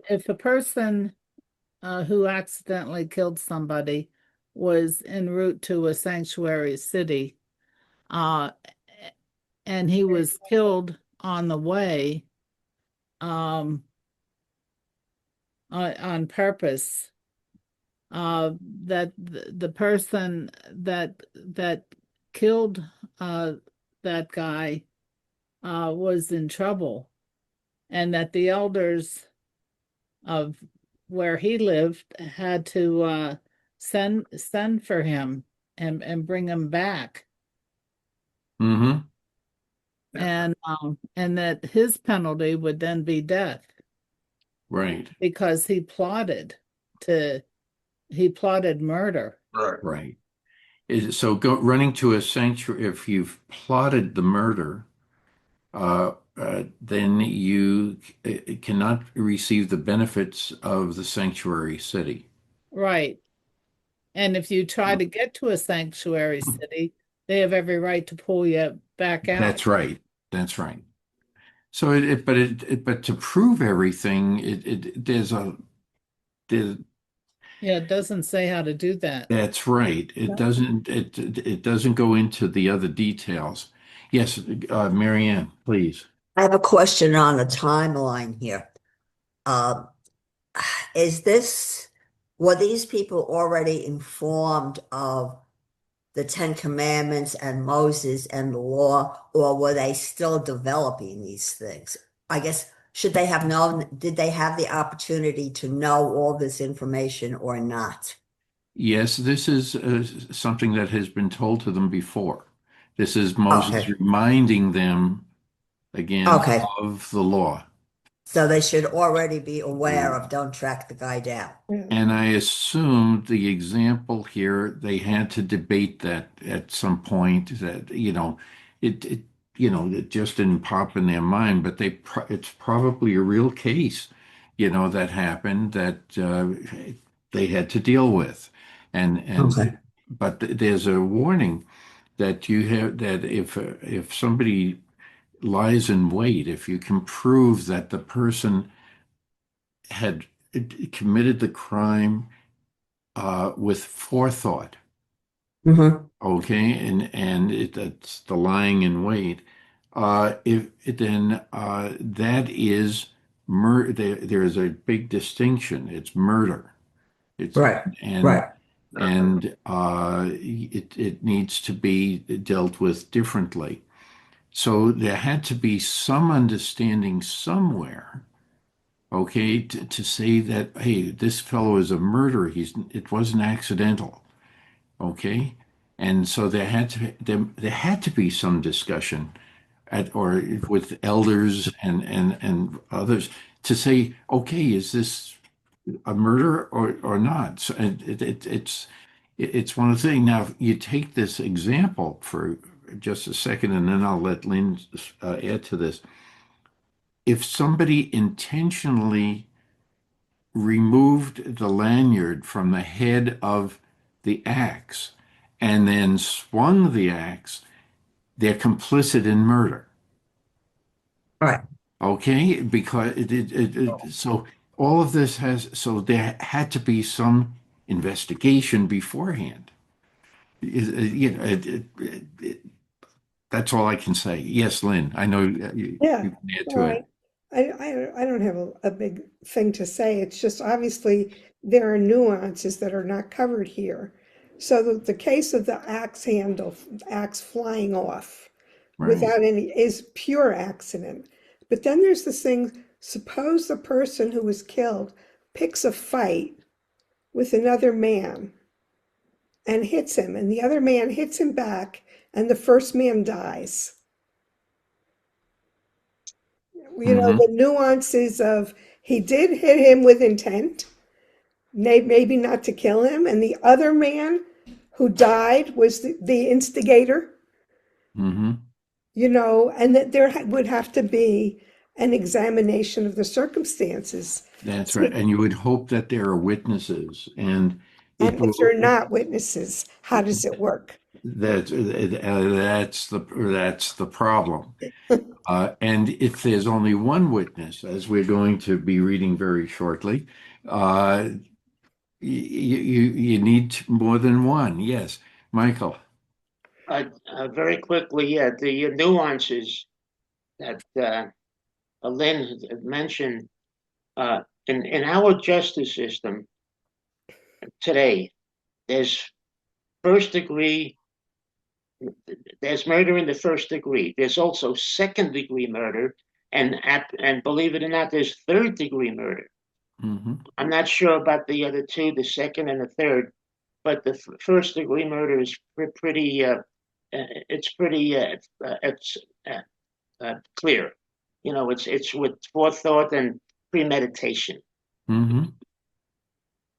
if a person who accidentally killed somebody was en route to a sanctuary city, uh, and he was killed on the way, on purpose, that the person that killed that guy was in trouble, and that the elders of where he lived had to send for him and bring him back, Mm-hmm. and that his penalty would then be death Right. because he plotted murder. right. Right. So running to a sanctuary, if you've plotted the murder, then you cannot receive the benefits of the sanctuary city. Right. And if you try to get to a sanctuary city, they have every right to pull you back out. That's right. That's right. So but to prove everything, there's Yeah, it doesn't say how to do that. that's right. It doesn't go into the other details. Yes, Marianne, please. I have a question on the timeline here. Um, were these people already informed of the Ten Commandments and Moses and the law, or were they still developing these things? I guess, should they have known, did they have the opportunity to know all this information or not? Yes, this is something that has been told to them before. This is Moses Okay. reminding them again Okay. of the law. So they should already be aware of don't track the guy down. And I assume the example here, they had to debate that at some point that, it it just didn't pop in their mind, but it's probably a real case, that happened that they had to deal with. Okay. But there's a warning that you have that if somebody lies in wait, if you can prove that the person had committed the crime with forethought, Mm-hmm. okay, and that's the lying in wait. If then that is murder. There is a big distinction. It's murder. It's Right. and Right. it needs to be dealt with differently. So there had to be some understanding somewhere, okay, to say that, hey, this fellow is a murderer. It wasn't accidental, okay, and so there had to be some discussion or with elders and others to say, okay, is this a murder or not? So it's one of the things. Now you take this example for just a second, and then I'll let Lynn add to this. If somebody intentionally removed the lanyard from the head of the axe and then swung the axe, they're complicit in murder. Right. Okay, because so all of this so there had to be some investigation beforehand. That's all I can say. Yes, Lynn, I know Yeah, you can add to well, it. I don't have a big thing to say. It's just obviously there are nuances that are not covered here. So the case of the axe flying off Right. without any is pure accident. But then there's this thing, suppose the person who was killed picks a fight with another man and hits him, and the other man hits him back, and the first man dies. you know, the nuances of he did hit him with intent, maybe not to kill him, and the other man who died was the instigator, Mm-hmm. you know, and that there would have to be an examination of the circumstances. That's right. And you would hope that there are witnesses, and And it if there are will, not witnesses, how does it work? that's the problem. And if there's only one witness, as we're going to be reading very shortly, you need more than one. Yes, Michael. Very quickly, yeah, the nuances that Lynn had mentioned in our justice system today, there's first degree, there's murder in the first degree. There's also second degree murder, and believe it or not, there's third degree murder. Mm-hmm. I'm not sure about the other two, the second and the third, but the first degree murder is pretty. It's pretty. It's clear. You know, it's with forethought and premeditation. Mm-hmm.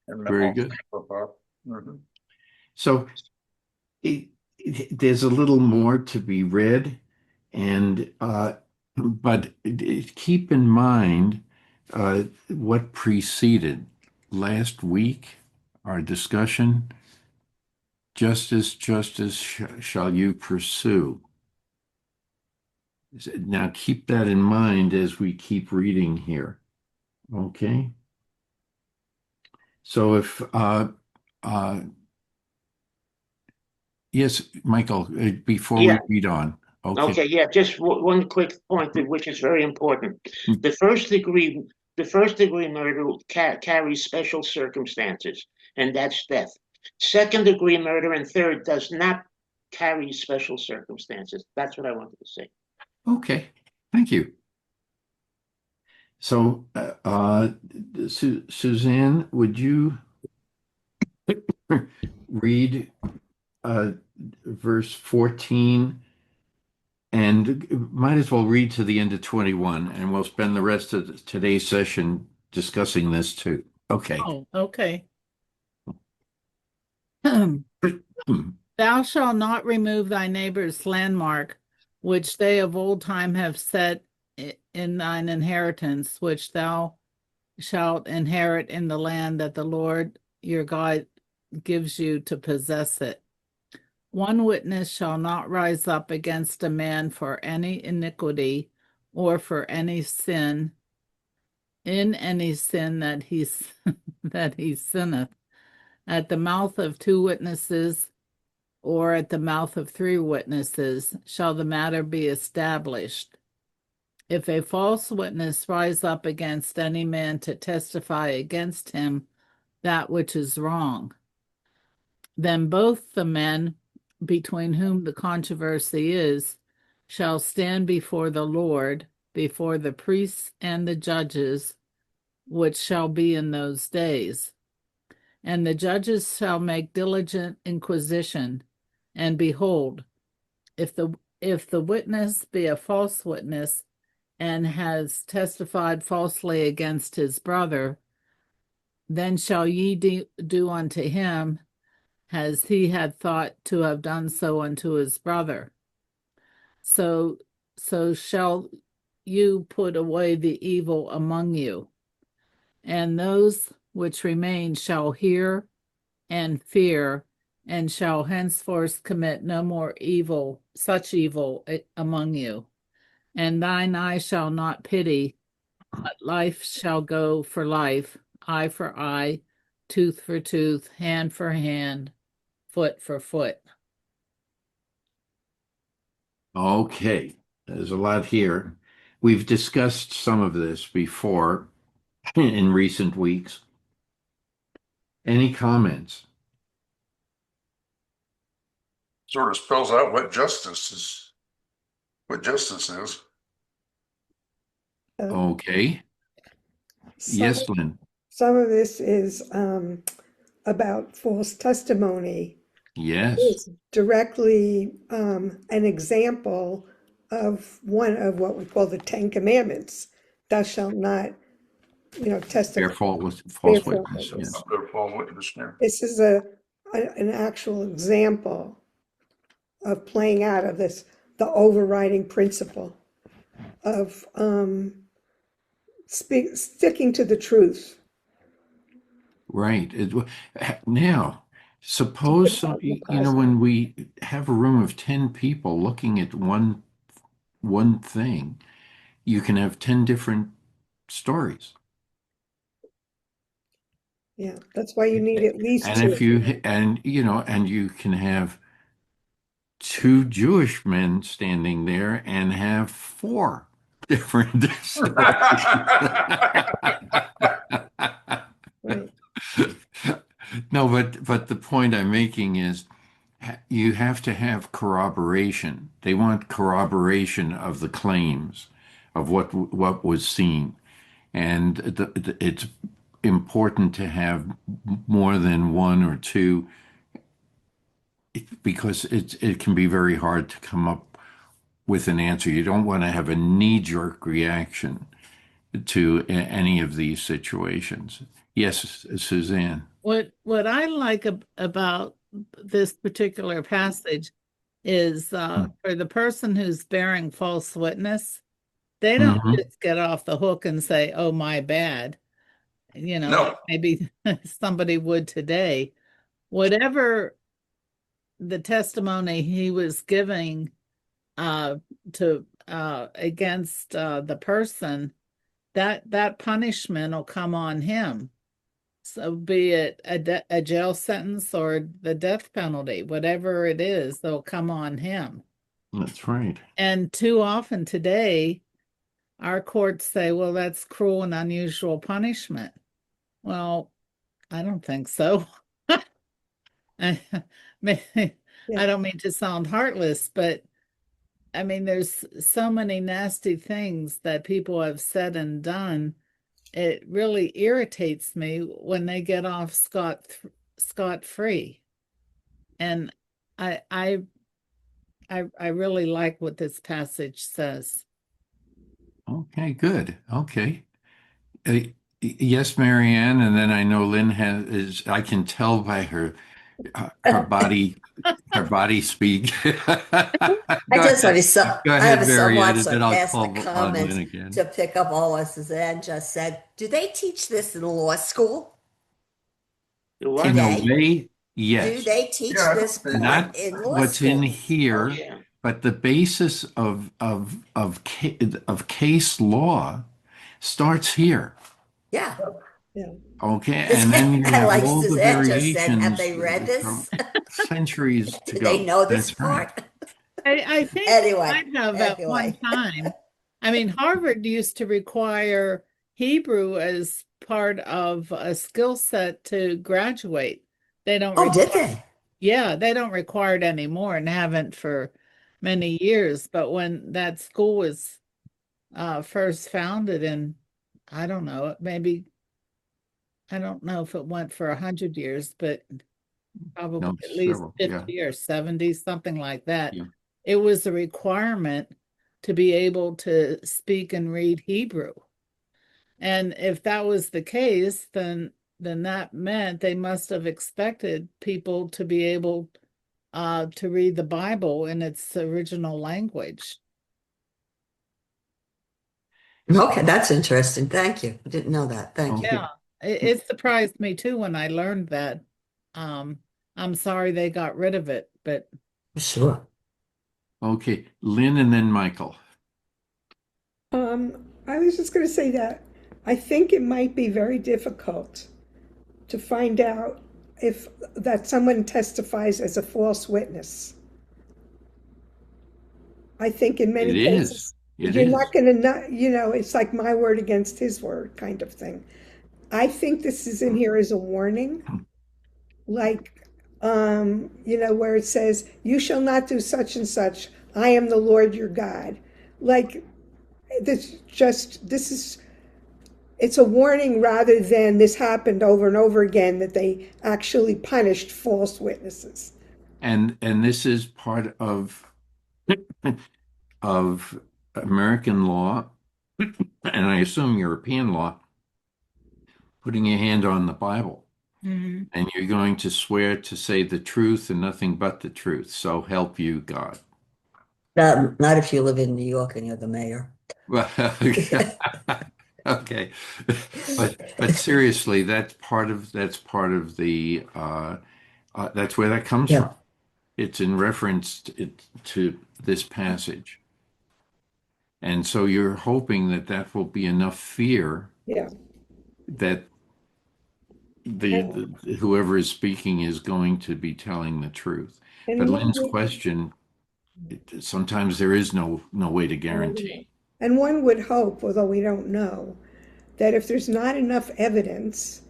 And Very good. Mhm. So there's a little more to be read, and but keep in mind what preceded last week, our discussion. Justice, shall you pursue. Now keep that in mind as we keep reading here. Okay. So if yes, Michael, before we Yeah. read on. Okay. Okay. Yeah. Just one quick point, which is very important. The first degree, murder carries special circumstances, and that's death. Second degree murder and third does not carry special circumstances. That's what I wanted to say. Okay. Thank you. So, Suzanne, would you read verse 14 and might as well read to the end of 21, and we'll spend the rest of today's session discussing this too. Okay. Oh, okay. Thou shalt not remove thy neighbor's landmark, which they of old time have set in thine inheritance, which thou shalt inherit in the land that the Lord your God gives you to possess it. One witness shall not rise up against a man for any iniquity or for any sin, in any sin that he that he sinneth. At the mouth of two witnesses or at the mouth of three witnesses shall the matter be established. If a false witness rise up against any man to testify against him that which is wrong, then both the men between whom the controversy is shall stand before the Lord, before the priests and the judges, which shall be in those days. And the judges shall make diligent inquisition, and behold, if the witness be a false witness and has testified falsely against his brother, then shall ye do unto him as he had thought to have done so unto his brother. So shall you put away the evil among you, and those which remain shall hear and fear, and shall henceforth commit no more such evil among you. And thine eye shall not pity, but life shall go for life, eye for eye, tooth for tooth, hand for hand, foot for foot. Okay. There's a lot here. We've discussed some of this before in recent weeks. Any comments? Sort of spells out what justice is. What justice is. Okay. Some, Yes, Lynn. some of this is about false testimony. Yes. It's directly an example of one of what we call the Ten Commandments. Thou shalt not, Bear testify. false Bear false witness. witness. Yes. Their false witness there. This is an actual example of playing out of this, the overriding principle of sticking to the truth. Right. Now, suppose when we have a room of 10 people looking at one thing, you can have 10 different stories. Yeah, that's why you need at least And two. if you and you can have two Jewish men standing there and have four different stories. Right. No, but the point I'm making is you have to have corroboration. They want corroboration of the claims of what was seen, and it's important to have more than one or two because it can be very hard to come up with an answer. You don't want to have a knee-jerk reaction to any of these situations. Yes, Suzanne. What I like about this particular passage is for the person who's bearing false witness, they don't Mhm. just get off the hook and say, "Oh, my bad." No. Maybe somebody would today. Whatever the testimony he was giving to against the person, that punishment will come on him. So be it a jail sentence or the death penalty, whatever it is, they'll come on him. That's right. And too often today, our courts say, well, that's cruel and unusual punishment. Well, I don't think so. I don't mean to sound heartless, but I mean, there's so many nasty things that people have said and done. It really irritates me when they get off scot free. And I I I really like what this passage says. Okay, good. Okay. Yes, Marianne, and then I know Lynn I can tell by her body speak. I just have Go I have ahead, a Marianne, somewhat and then I'll sarcastic call on comment Lynn again. to pick up on what Suzanne just said. Do they teach this in law school You what? In a today? way, Do yes. they teach Yeah, I this don't think- part Not in law what's in school? Oh, here, yeah. but the basis of case law starts here. Yeah. Yeah. Okay, and then you And have like all the Suzanne just said, have variations they read from this? centuries to Do go. they know this That's right. part? I think Anyway, I have at one time. I mean, Harvard used to require Hebrew as part of a skill set to graduate. They don't Oh, did require, they? yeah, they don't require it anymore and haven't for many years. But when that school was first founded in, I don't know, maybe I don't know if it went for 100 years, but probably No, at least several. 50 Yeah. or 70, something like that. Yeah. It was a requirement to be able to speak and read Hebrew. And if that was the case, then that meant they must have expected people to be able to read the Bible in its original language. Okay, that's interesting. Thank you. I didn't know that. Thank you. Yeah, it surprised me too when I learned that. I'm sorry they got rid of it, but Sure. Okay, Lynn and then Michael. I was just going to say that I think it might be very difficult to find out if that someone testifies as a false witness. I think in many It cases is. It you're is. not going to not, it's like my word against his word kind of thing. I think this is in here as a warning, like, where it says, you shall not do such and such. I am the Lord your God. Like, it's a warning rather than this happened over and over again that they actually punished false witnesses. And this is part of of American law, and I assume European law, putting your hand on the Bible. And you're going to swear to say the truth and nothing but the truth. So help you God. Not if you live in New York and you're the mayor. Well, okay. But seriously, that's part of the that's where that comes Yeah. from. It's in reference to this passage. And so you're hoping that that will be enough fear Yeah. that whoever is speaking is going to be telling the truth. But And one Lynn's would, question, sometimes there is no way to guarantee. and one would hope, although we don't know, that if there's not enough evidence,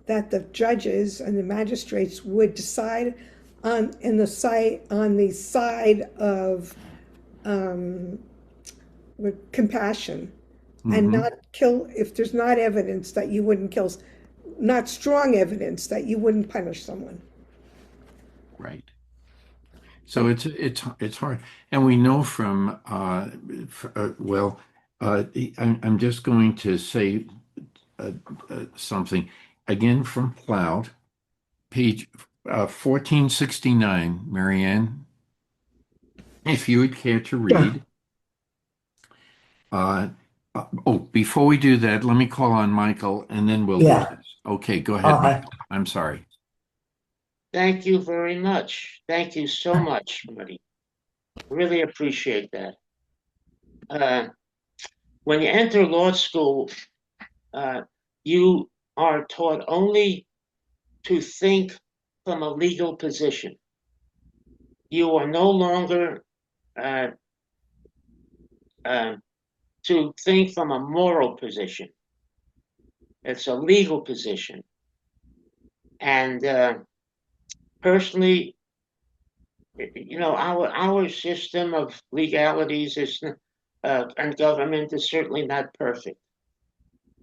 that the judges and the magistrates would decide on the side of with compassion and Mhm. not kill if there's not evidence that you wouldn't kill, not strong evidence that you wouldn't punish someone. Right. So it's hard, and we know from I'm just going to say something again from Cloud, page 1469, Marianne, if you would care to Yeah. read. Before we do that, let me call on Michael, and then we'll do Yeah. this. Okay, go ahead, Okay. Michael. I'm sorry. Thank you very much. Thank you so much, buddy. Really appreciate that. When you enter law school, you are taught only to think from a legal position. You are no longer uh, to think from a moral position. It's a legal position. And personally, our system of legalities is and government is certainly not perfect.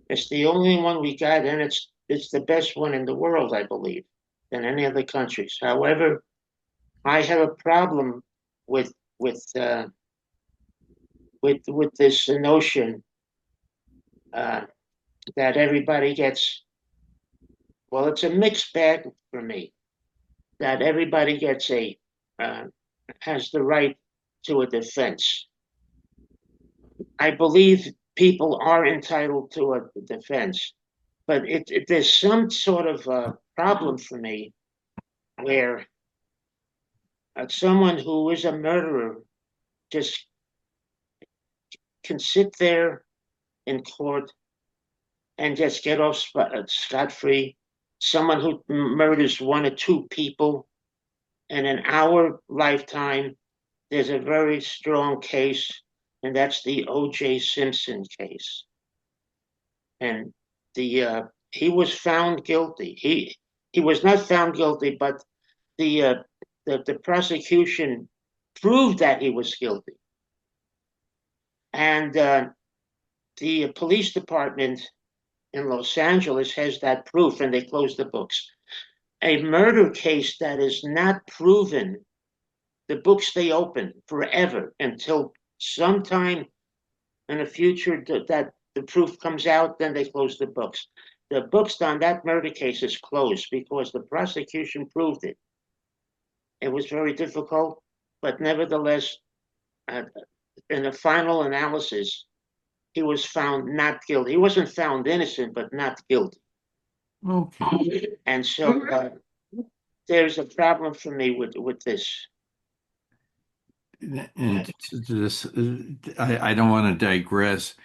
It's the only one we got, and it's the best one in the world, I believe, than any other countries. However, I have a problem with with uh, with this notion uh, that everybody gets. Well, it's a mixed bag for me. That everybody gets uh, has the right to a defense. I believe people are entitled to a defense, but there's some sort of problem for me where someone who is a murderer just can sit there in court and just get off scot free. Someone who murders one or two people, and in our lifetime, there's a very strong case, and that's the O.J. Simpson case. And he was found guilty. He was not found guilty, but the prosecution proved that he was guilty. And the police department in Los Angeles has that proof, and they closed the books. A murder case that is not proven, the books stay open forever until sometime in the future that the proof comes out, then they close the books. The books on that murder case is closed because the prosecution proved it. It was very difficult, but nevertheless, in the final analysis, he was found not guilty. He wasn't found innocent, but not guilty. Okay. And so there's a problem for me with this. And this, I don't want to digress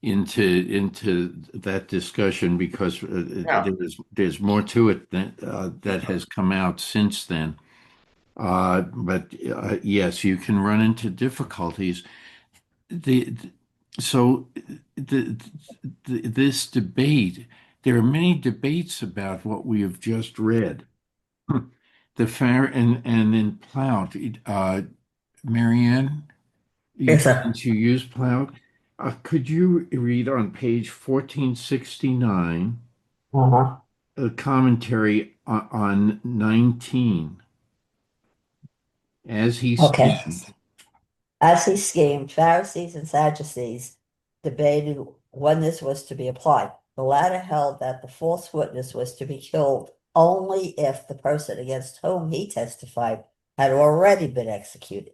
into that discussion because No. there's more to it that has come out since then. But yes, you can run into difficulties. The so this debate, there are many debates about what we have just read. The fair and in Plout, Marianne, Yes, sir. since you use Plout, could you read on page 1469 Uh-huh. a commentary on 19 as he Okay. stands? As he schemed, Pharisees and Sadducees debated when this was to be applied. The latter held that the false witness was to be killed only if the person against whom he testified had already been executed.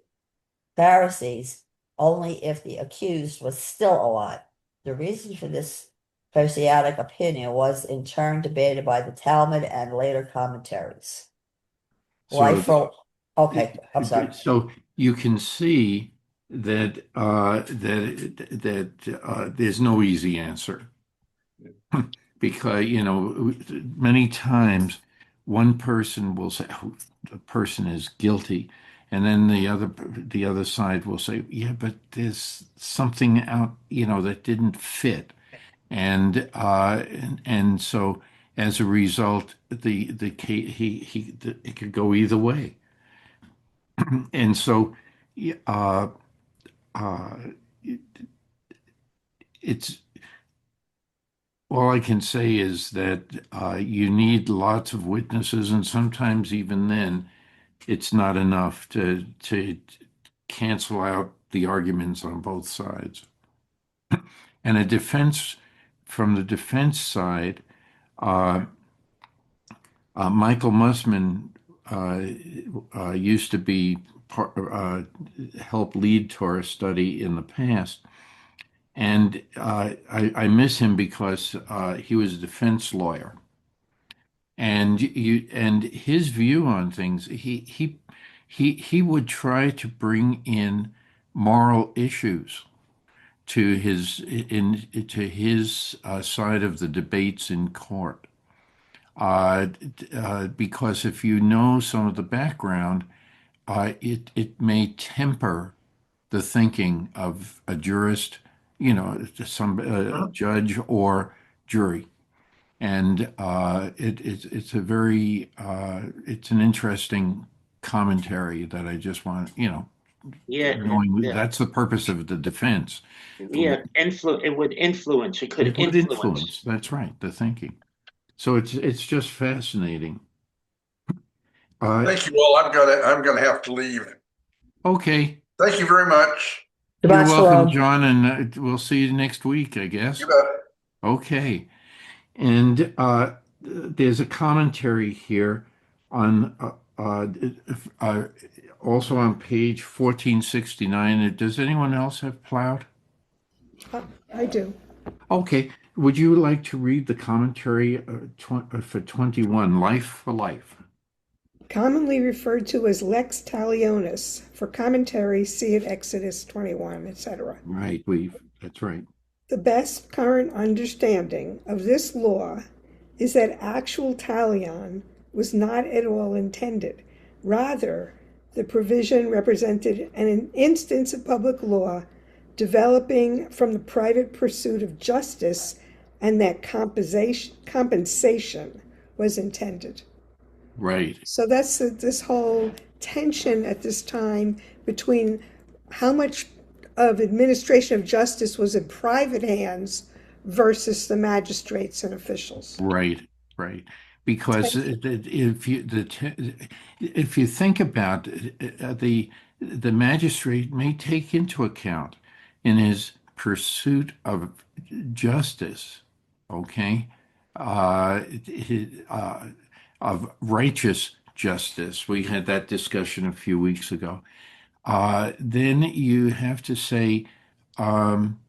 Pharisees only if the accused was still alive. The reason for this Pharisaic opinion was in turn debated by the Talmud and later commentaries. So, Okay, I'm sorry. so you can see that there's no easy answer because many times one person will say, "Oh, the person is guilty," and then the other side will say, "Yeah, but there's something out that didn't fit," and so as a result, the case it could go either way. And so, uh, uh, it's all I can say is that you need lots of witnesses, and sometimes even then, it's not enough to cancel out the arguments on both sides. And from the defense side, uh, Michael Mussman used to be help lead Torah study in the past. And I miss him because he was a defense lawyer, and his view on things. He would try to bring in moral issues to his side of the debates in court, because if you know some of the background, it may temper the thinking of a jurist, some judge or jury, and it's it's an interesting commentary that I just want, Yeah, knowing yeah, that's the purpose of the defense. yeah. It would influence. It could It would influence. influence. That's right, the thinking. So it's just fascinating. Thank you all. I'm gonna have to leave. Okay. Thank you very much. You're Shabbat welcome, shalom. John, and we'll see you next week, I You guess. bet. Okay. And there's a commentary here on uh, also on page 1469. Does anyone else have plowed? I do. Okay. Would you like to read the commentary for 21, Life for Life? Commonly referred to as lex talionis. For commentary, see it Exodus 21, etc. Right. That's right. The best current understanding of this law is that actual talion was not at all intended. Rather, the provision represented an instance of public law developing from the private pursuit of justice, and that compensation was intended. Right. So that's this whole tension at this time between how much of administration of justice was in private hands versus the magistrates and officials. Right. Right. Because if you think about it, the magistrate may take into account in his pursuit of justice, okay, of righteous justice. We had that discussion a few weeks ago. Then you have to say, um,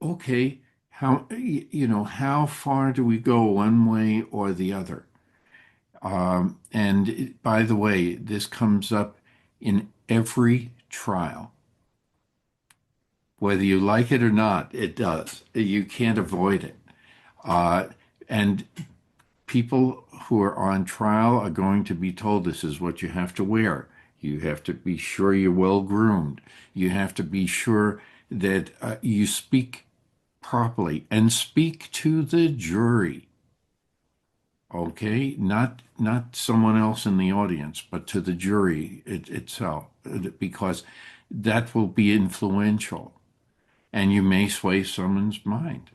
okay, how far do we go one way or the other? And by the way, this comes up in every trial. Whether you like it or not, it does. You can't avoid it. And people who are on trial are going to be told this is what you have to wear. You have to be sure you're well groomed. You have to be sure that you speak properly and speak to the jury. Okay, not someone else in the audience, but to the jury itself, because that will be influential, and you may sway someone's mind.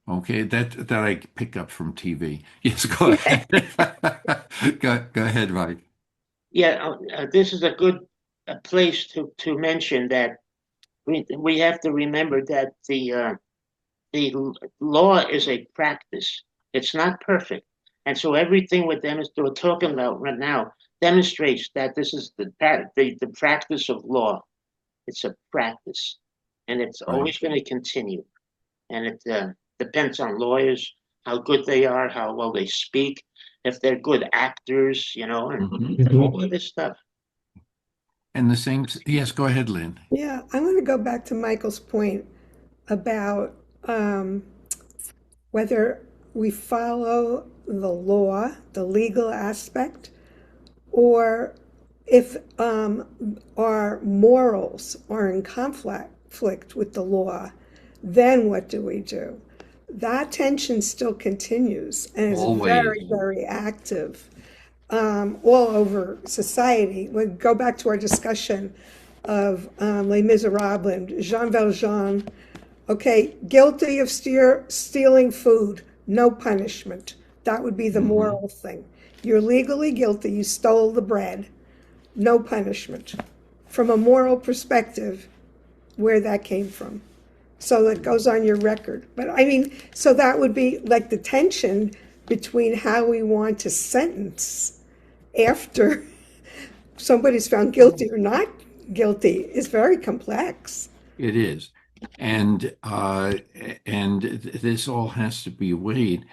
Okay, that I pick up from TV. Yes, go ahead. Go ahead, Mike. Yeah, this is a good a place to mention that we have to remember that the law is a practice. It's not perfect. And so everything we're talking about right now demonstrates that this is the practice of law. It's a practice, and it's Right. always going to continue. And it depends on lawyers, how good they are, how well they speak, if they're good actors, and all of this stuff. And the same, yes, go ahead, Lynn. Yeah, I want to go back to Michael's point about whether we follow the law, the legal aspect, or if our morals are in conflict with the law, then what do we do? That tension still continues and is Always. very, very active all over society. We go back to our discussion of Les Miserables and Jean Valjean. Okay, guilty of stealing food, no punishment. That would be the moral thing. You're legally guilty, you stole the bread, no punishment. From a moral perspective, where that came from. So that goes on your record. But I mean, so that would be like the tension between how we want to sentence after somebody's found guilty or not guilty is very complex. It is. And this all has to be weighed.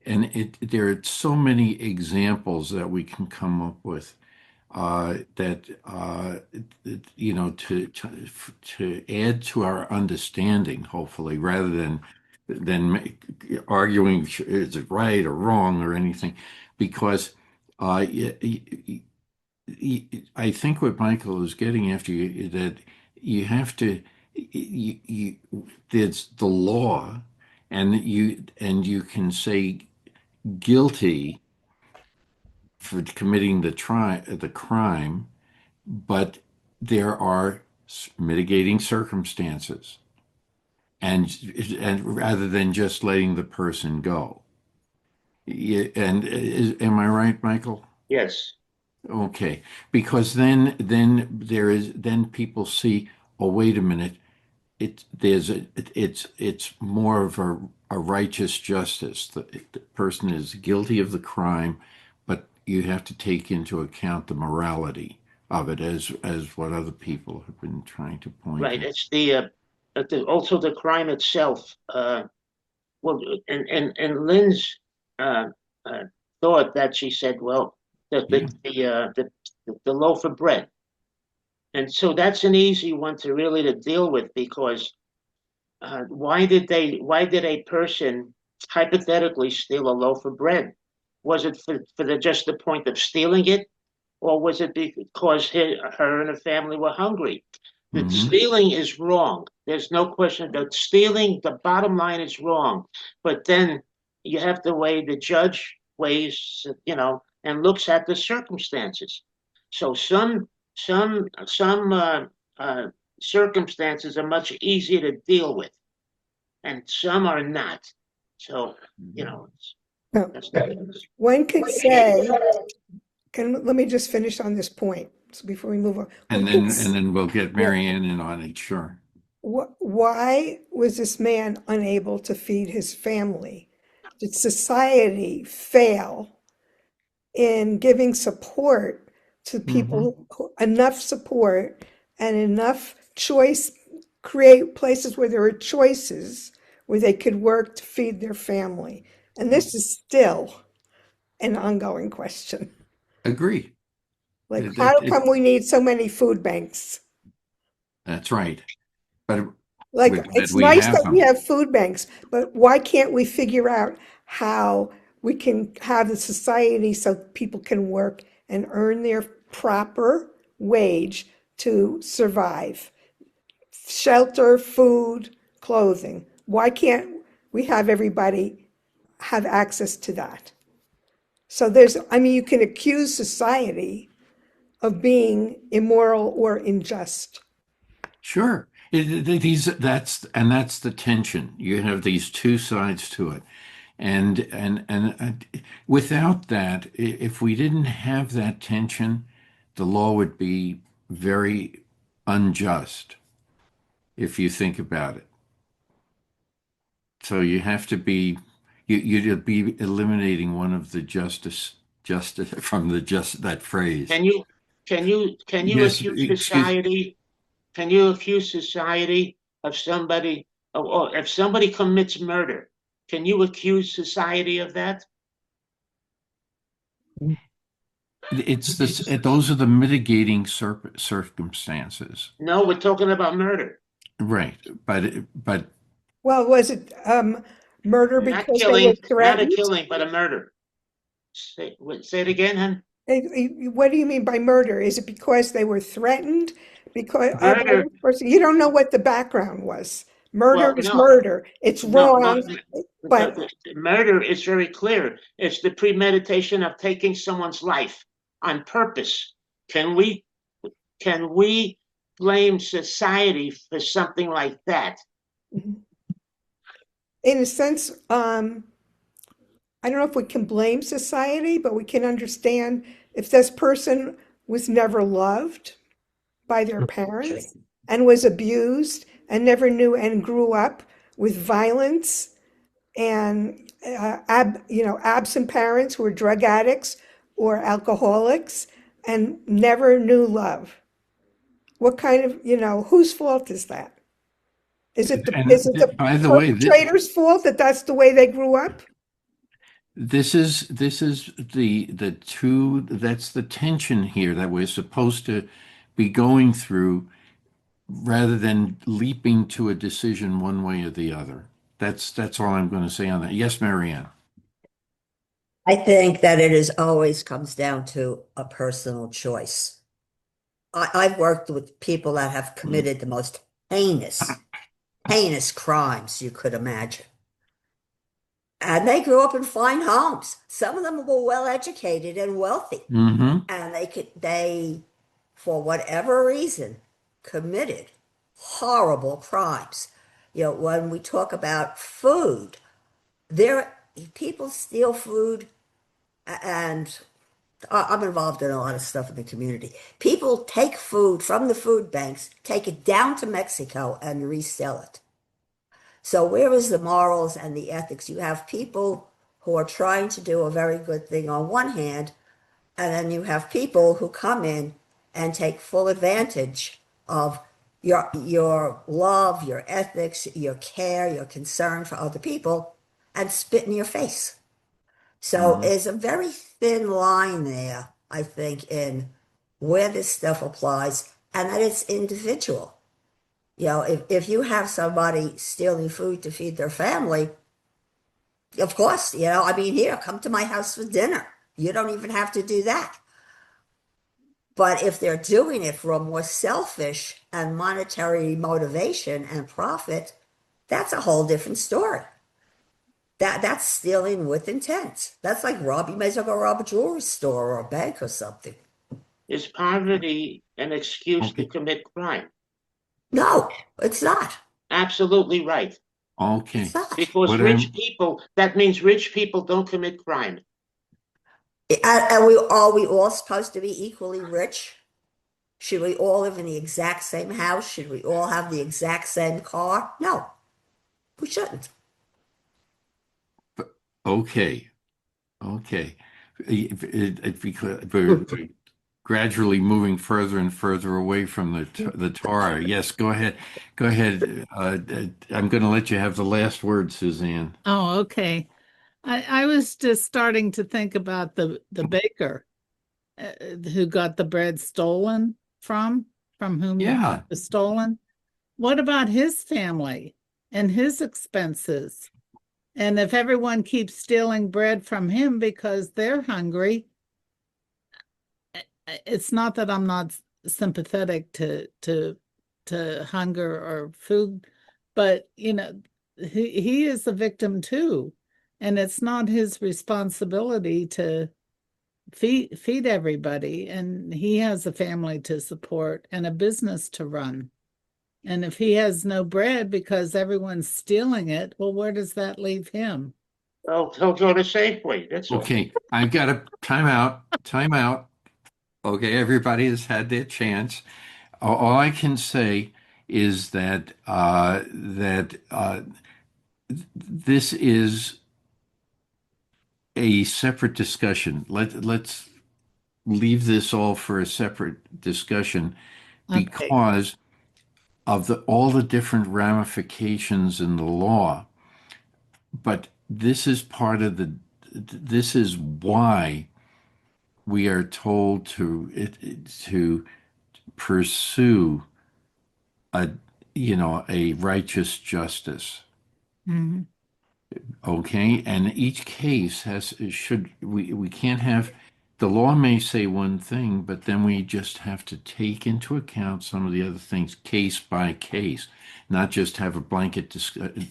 And there are so many examples that we can come up with that to add to our understanding, hopefully, rather than arguing is it right or wrong or anything, because I think what Michael is getting after you that you have to there's the law, and you can say guilty for committing the crime, but there are mitigating circumstances, and rather than just letting the person go. Am I right, Michael? Yes. Okay, because then people see, oh, wait a minute, it's more of a righteous justice. The person is guilty of the crime, but you have to take into account the morality of it, as what other people have been trying to point Right. out. It's also the crime itself. Well, and Lynn's uh, uh, thought that she said, well, Yeah. the loaf of bread, and so that's an easy one to deal with, because why did a person hypothetically steal a loaf of bread? Was it for just the point of stealing it, or was it because her and her family were hungry? The stealing is wrong. There's no question that stealing, the bottom line, is wrong. But then you have to weigh, the judge weighs, and looks at the circumstances. So some circumstances are much easier to deal with, and some are not. So, Well, that's one could say, let me just finish on this point so before we move on. And then we'll get Marianne in on it, sure. Why was this man unable to feed his family? Did society fail in giving support to people, enough support and enough choice, create places where there were choices where they could work to feed their family? And this is still an ongoing question. Agree. Like, how come we need so many food banks? That's right. But Like, we're glad it's we nice have that we them. have food banks, but why can't we figure out how we can have the society so people can work and earn their proper wage to survive? Shelter, food, clothing. Why can't we have everybody have access to that? So you can accuse society of being immoral or unjust. Sure. That's the tension. You have these two sides to it. And without that, if we didn't have that tension, the law would be very unjust if you think about it. So you have to be, you'd be eliminating one of the justice from that phrase. Can you Yes, accuse excuse. society? Can you accuse society of somebody, or if somebody commits murder, can you accuse society of that? Those are the mitigating circumstances, No, we're talking about murder. right? But Well, was it murder Not because they were killing, not a threatened? killing, but a murder. Say it again, hon. What do you mean by murder? Is it because they were threatened? Because by Murder. this person, you don't know what the background was. Murder Well, is no, murder. It's no, no. wrong, but The murder is very clear. It's the premeditation of taking someone's life on purpose. Can we blame society for something like that? in a sense, I don't know if we can blame society, but we can understand if this person was never loved by their parents and was abused and never knew and grew up with violence and absent parents who were drug addicts or alcoholics and never knew love. What kind of, whose fault is that? Is it the by the way, perpetrator's fault that that's the way they grew up? this is that's the tension here that we're supposed to be going through rather than leaping to a decision one way or the other. That's all I'm going to say on that. Yes, Marianne. I think that it is always comes down to a personal choice. I've worked with people that have committed the most heinous crimes you could imagine. And they grew up in fine homes. Some of them were well educated and wealthy. Mm-hmm. And they, for whatever reason, committed horrible crimes. When we talk about food, people steal food, and I'm involved in a lot of stuff in the community. People take food from the food banks, take it down to Mexico, and resell it. So where is the morals and the ethics? You have people who are trying to do a very good thing on one hand, and then you have people who come in and take full advantage of your love, your ethics, your care, your concern for other people, and spit in your face. So there's a very thin line there, I think, in where this stuff applies, and that it's individual. If you have somebody stealing food to feed their family, of course, here, come to my house for dinner. You don't even have to do that. But if they're doing it for a more selfish and monetary motivation and profit, that's a whole different story. That's stealing with intent. That's like you may as well go rob a jewelry store or a bank or something. Is poverty an excuse to commit crime? No, it's not. Absolutely right. Okay. It's not. Because that means rich people don't commit crime. And are we all supposed to be equally rich? Should we all live in the exact same house? Should we all have the exact same car? No, we shouldn't. Okay. Because we're gradually moving further and further away from the Torah. Yes, go ahead. I'm going to let you have the last word, Suzanne. Oh, okay. I was just starting to think about the baker who got the bread stolen from whom it was stolen. What about his family and his expenses? And if everyone keeps stealing bread from him because they're hungry, it's not that I'm not sympathetic to hunger or food, but he is a victim too, and it's not his responsibility to feed everybody, and he has a family to support and a business to run. And if he has no bread because everyone's stealing it, well, where does that leave him? Well, he'll go to Safeway. That's all. Okay, I've got a time out. Okay, everybody has had their chance. All I can say is that this is a separate discussion. Let's leave this all for a separate discussion Okay. because of all the different ramifications in the law. But this is part of this is why we are told to pursue a a righteous justice. Mhm. Okay, and each case has should we can't have the law may say one thing, but then we just have to take into account some of the other things case by case, not just have a blanket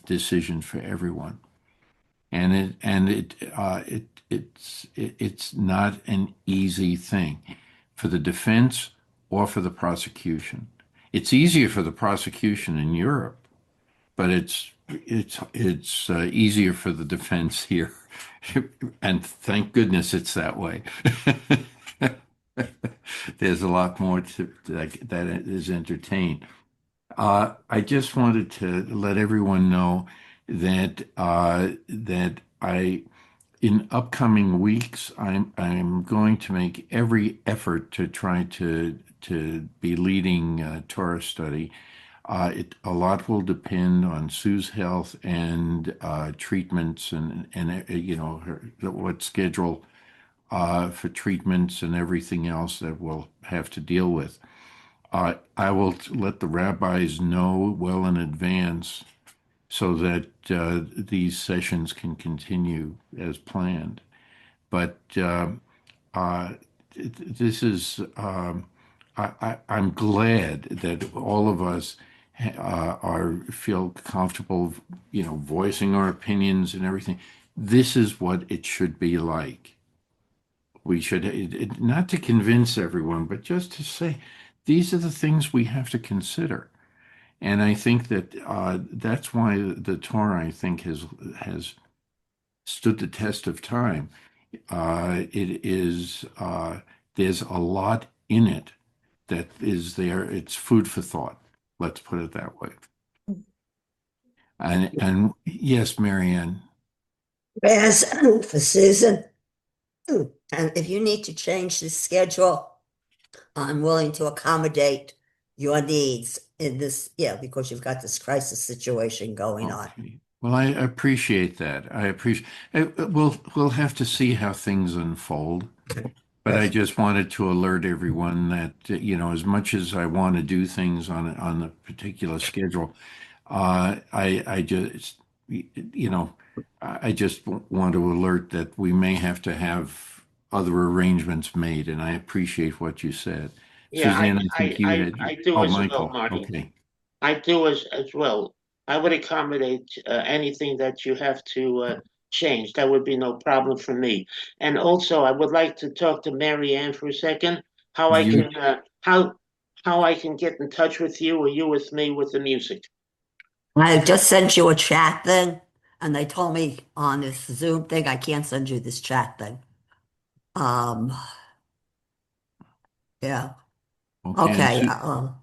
decision for everyone. It's not an easy thing for the defense or for the prosecution. It's easier for the prosecution in Europe, but it's easier for the defense here, and thank goodness it's that way. There's a lot more that is entertained. I just wanted to let everyone know that in upcoming weeks, I'm going to make every effort to try to be leading Torah study. A lot will depend on Sue's health and treatments and what schedule for treatments and everything else that we'll have to deal with. I will let the rabbis know well in advance so that these sessions can continue as planned. But uh, this is, I'm glad that all of us feel comfortable, voicing our opinions and everything. This is what it should be like. We should, not to convince everyone, but just to say, these are the things we have to consider. And I think that that's why the Torah, I think, has stood the test of time. It is there's a lot in it that is there. It's food for thought. Let's put it that way. And yes, Marianne. As for Susan, and if you need to change the schedule, I'm willing to accommodate your needs in this, yeah, because you've got this crisis situation going on. Okay. Well, I appreciate that. I appreciate. We'll have to see how things unfold. But I Yes. just wanted to alert everyone that, as much as I want to do things on a particular schedule, I just, I just want to alert that we may have to have other arrangements made, and I appreciate what you said. Yeah, Suzanne, I think you had, I do oh, as well, Michael, Marty. okay. I do as well. I would accommodate anything that you have to change. That would be no problem for me. And also, I would like to talk to Mary Ann for a second. How I You, can how I can get in touch with you or you with me with the music. I just sent you a chat thing, and they told me on this Zoom thing I can't send you this chat thing. Um, yeah. okay, Okay.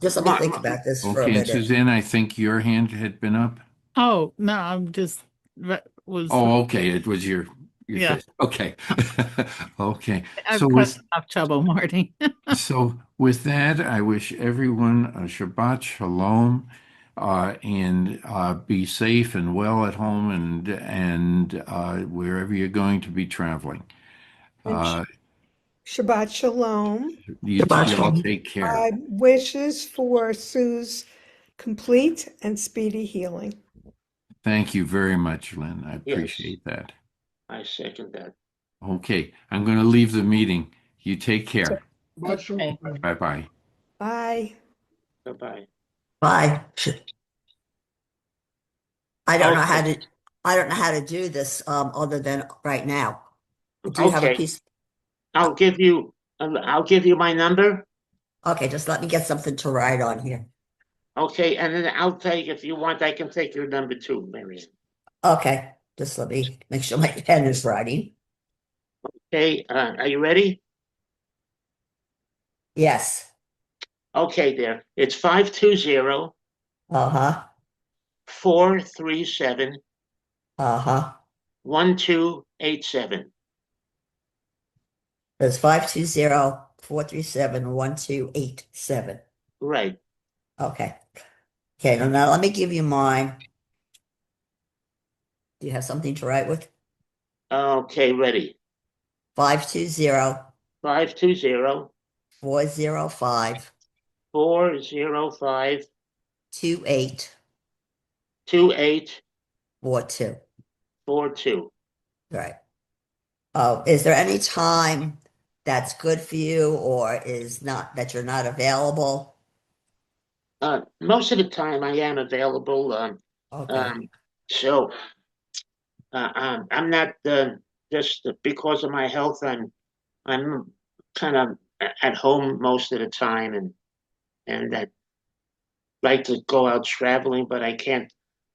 Just let me My, think my, about this for a okay, and minute. Suzanne, I think your hand had been up. Oh, no, I'm just that was Oh, okay, it was your yeah. face. Okay. Okay. I'm cutting off trouble, Marty. So with that, I wish everyone a Shabbat Shalom, and be safe and well at home and wherever you're going to be traveling. And Uh, Shabbat Shalom. Shabbat you all shalom. take care. Wishes for Sue's complete and speedy healing. Thank you very much, Lynn. I yes, appreciate that. I second that. Okay, I'm going to leave the meeting. You take care. Shabbat shalom. Bye-bye. Bye. Bye bye. Bye. I don't know how Okay, to I don't know how to do this other than right now. Do you have a okay. piece? I'll give you my number. Okay, just let me get something to write on here. Okay, and then I'll take if you want. I can take your number too, Mary Ann. Okay, just let me make sure my pen is writing. Okay, are you ready? Yes. Okay, there. It's 520 Uh-huh. 437 Uh-huh. 1287. It's 520-437-1287. Right. Okay. Okay, now let me give you mine. Do you have something to write with? Okay, ready. 520 520 405 405 2842. 2842. Right. Oh, is there any time that's good for you or is not that you're not available? Most of the time I am available. Okay. Um, so I'm not just because of my health. I'm kind of at home most of the time, and I like to go out traveling, but I can't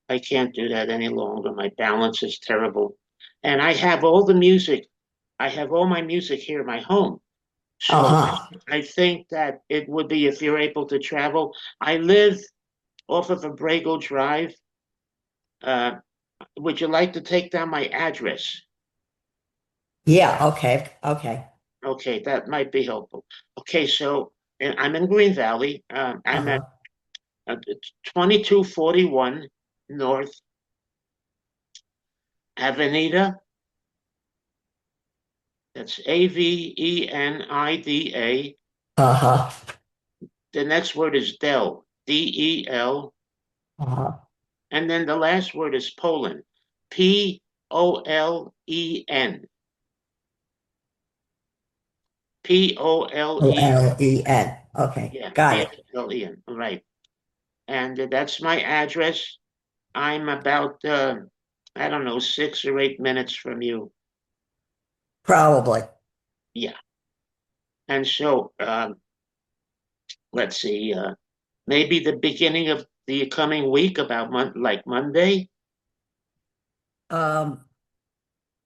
do that any longer. My balance is terrible, and I have all the music. I have all my music here in my home. So Uh-huh. I think that it would be if you're able to travel. I live off of Abrego Drive. Uh, would you like to take down my address? Yeah, okay. Okay. Okay, that might be helpful. Okay, so and I'm in Green Valley. I'm Uh-huh. at 2241 North Avenida. That's Avenida. Uh-huh. The next word is Del, Del. Uh-huh. And then the last word is Poland, Polen. Polen. Olen. Okay. Yeah, Got it. Polen. Right. And that's my address. I'm about, I don't know, 6 or 8 minutes from you. Probably. Yeah. And so, let's see, maybe the beginning of the coming week, about like Monday. Um,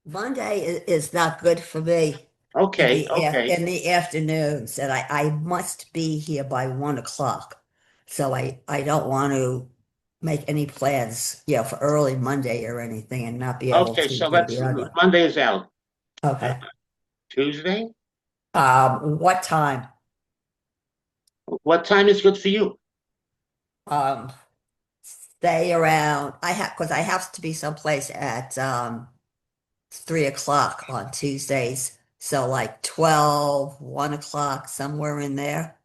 Monday is not good for me Okay, okay, in the afternoons, and I must be here by 1 o'clock. So I don't want to make any plans, for early Monday or anything and not be able okay. to So do let's, the other. Monday is out. Uh, Okay. Tuesday? What time? What time is good for you? Um, Stay around. Because I have to be someplace at 3 o'clock on Tuesdays. So like 12, 1 o'clock, somewhere in there.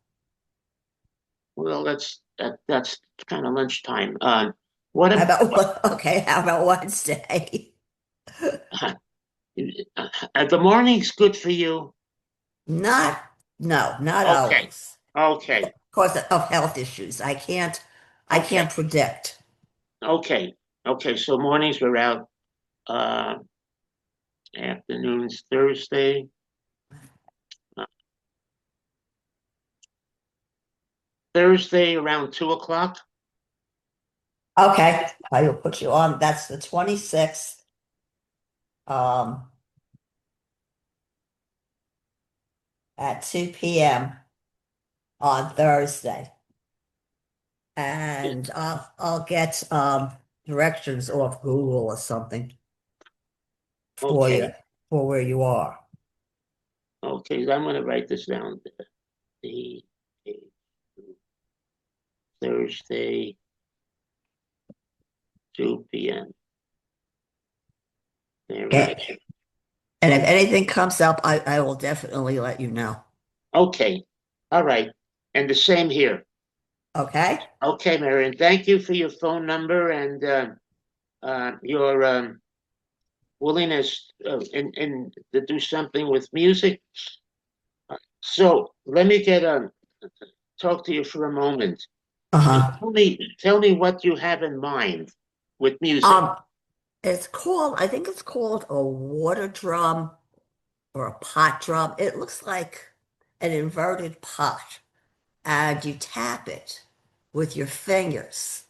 Well, that's kind of lunchtime. What How ab- about, okay, how about Wednesday? the morning's good for you? Not, no, not Okay, always. okay, Because of health issues. I okay, can't predict. okay, okay. So mornings we're out. Uh, Afternoons Thursday. Uh, Thursday around 2 o'clock. Okay, I will put you on. That's the 26th. Um, at 2 p.m. on Thursday. And I'll get directions off Google or something for you Okay, for where you are. okay. I'm going to write this down. The Thursday, 2 p.m. There, right. Okay. And if anything comes up, I will definitely let you know. Okay, all right. And the same here. Okay? Okay, Marion. Thank you for your phone number and your willingness in to do something with music. So let me talk to you for a moment. Uh-huh. Tell me what you have in mind with music. Um, I think it's called a water drum or a pot drum. It looks like an inverted pot, and you tap it with your fingers,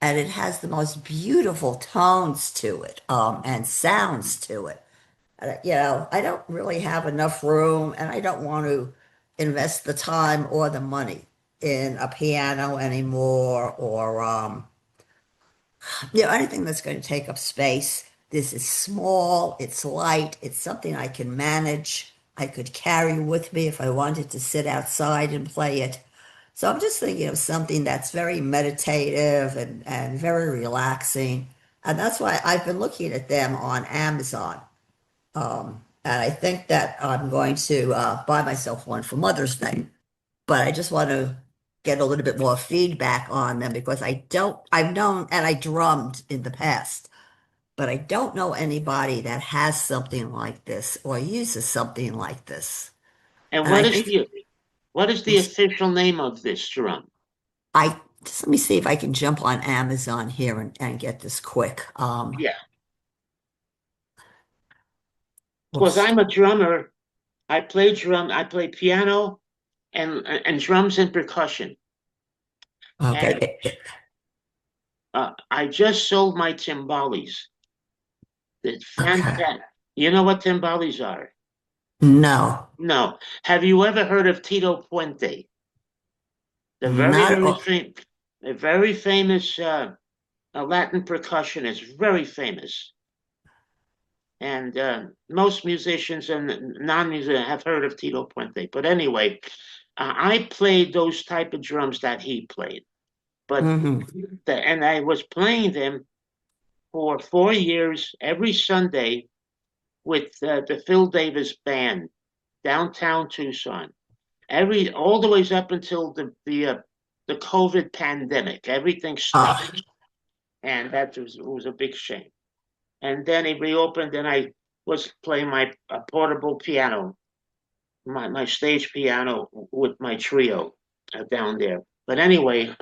and it has the most beautiful tones to it, and sounds to it. I don't really have enough room, and I don't want to invest the time or the money in a piano anymore, or anything that's going to take up space. This is small, it's light, it's something I can manage. I could carry with me if I wanted to sit outside and play it. So I'm just thinking of something that's very meditative and very relaxing. And that's why I've been looking at them on Amazon. And I think that I'm going to buy myself one for Mother's Day. But I just want to get a little bit more feedback on them because I've known and I drummed in the past, but I don't know anybody that has something like this or uses something like this. And And I think what is the official name of this drum? I just let me see if I can jump on Amazon here and get this quick. Yeah, because Whoops. I'm a drummer. I play piano and drums and percussion. And Okay. I just sold my timbales. The Okay. fantastic. You know what timbales are? No, No. Have you ever heard of Tito Puente? The not. a very famous Latin percussionist, very famous. And most musicians and non-musicians have heard of Tito Puente. But anyway, I played those type of drums that he played. But Mhm. and I was playing them for 4 years every Sunday with the Phil Davis band downtown Tucson. All the ways up until the COVID pandemic, everything Uh, stopped, and that was a big shame. And then it reopened, and I was playing my portable piano, my stage piano with my trio down there. But anyway,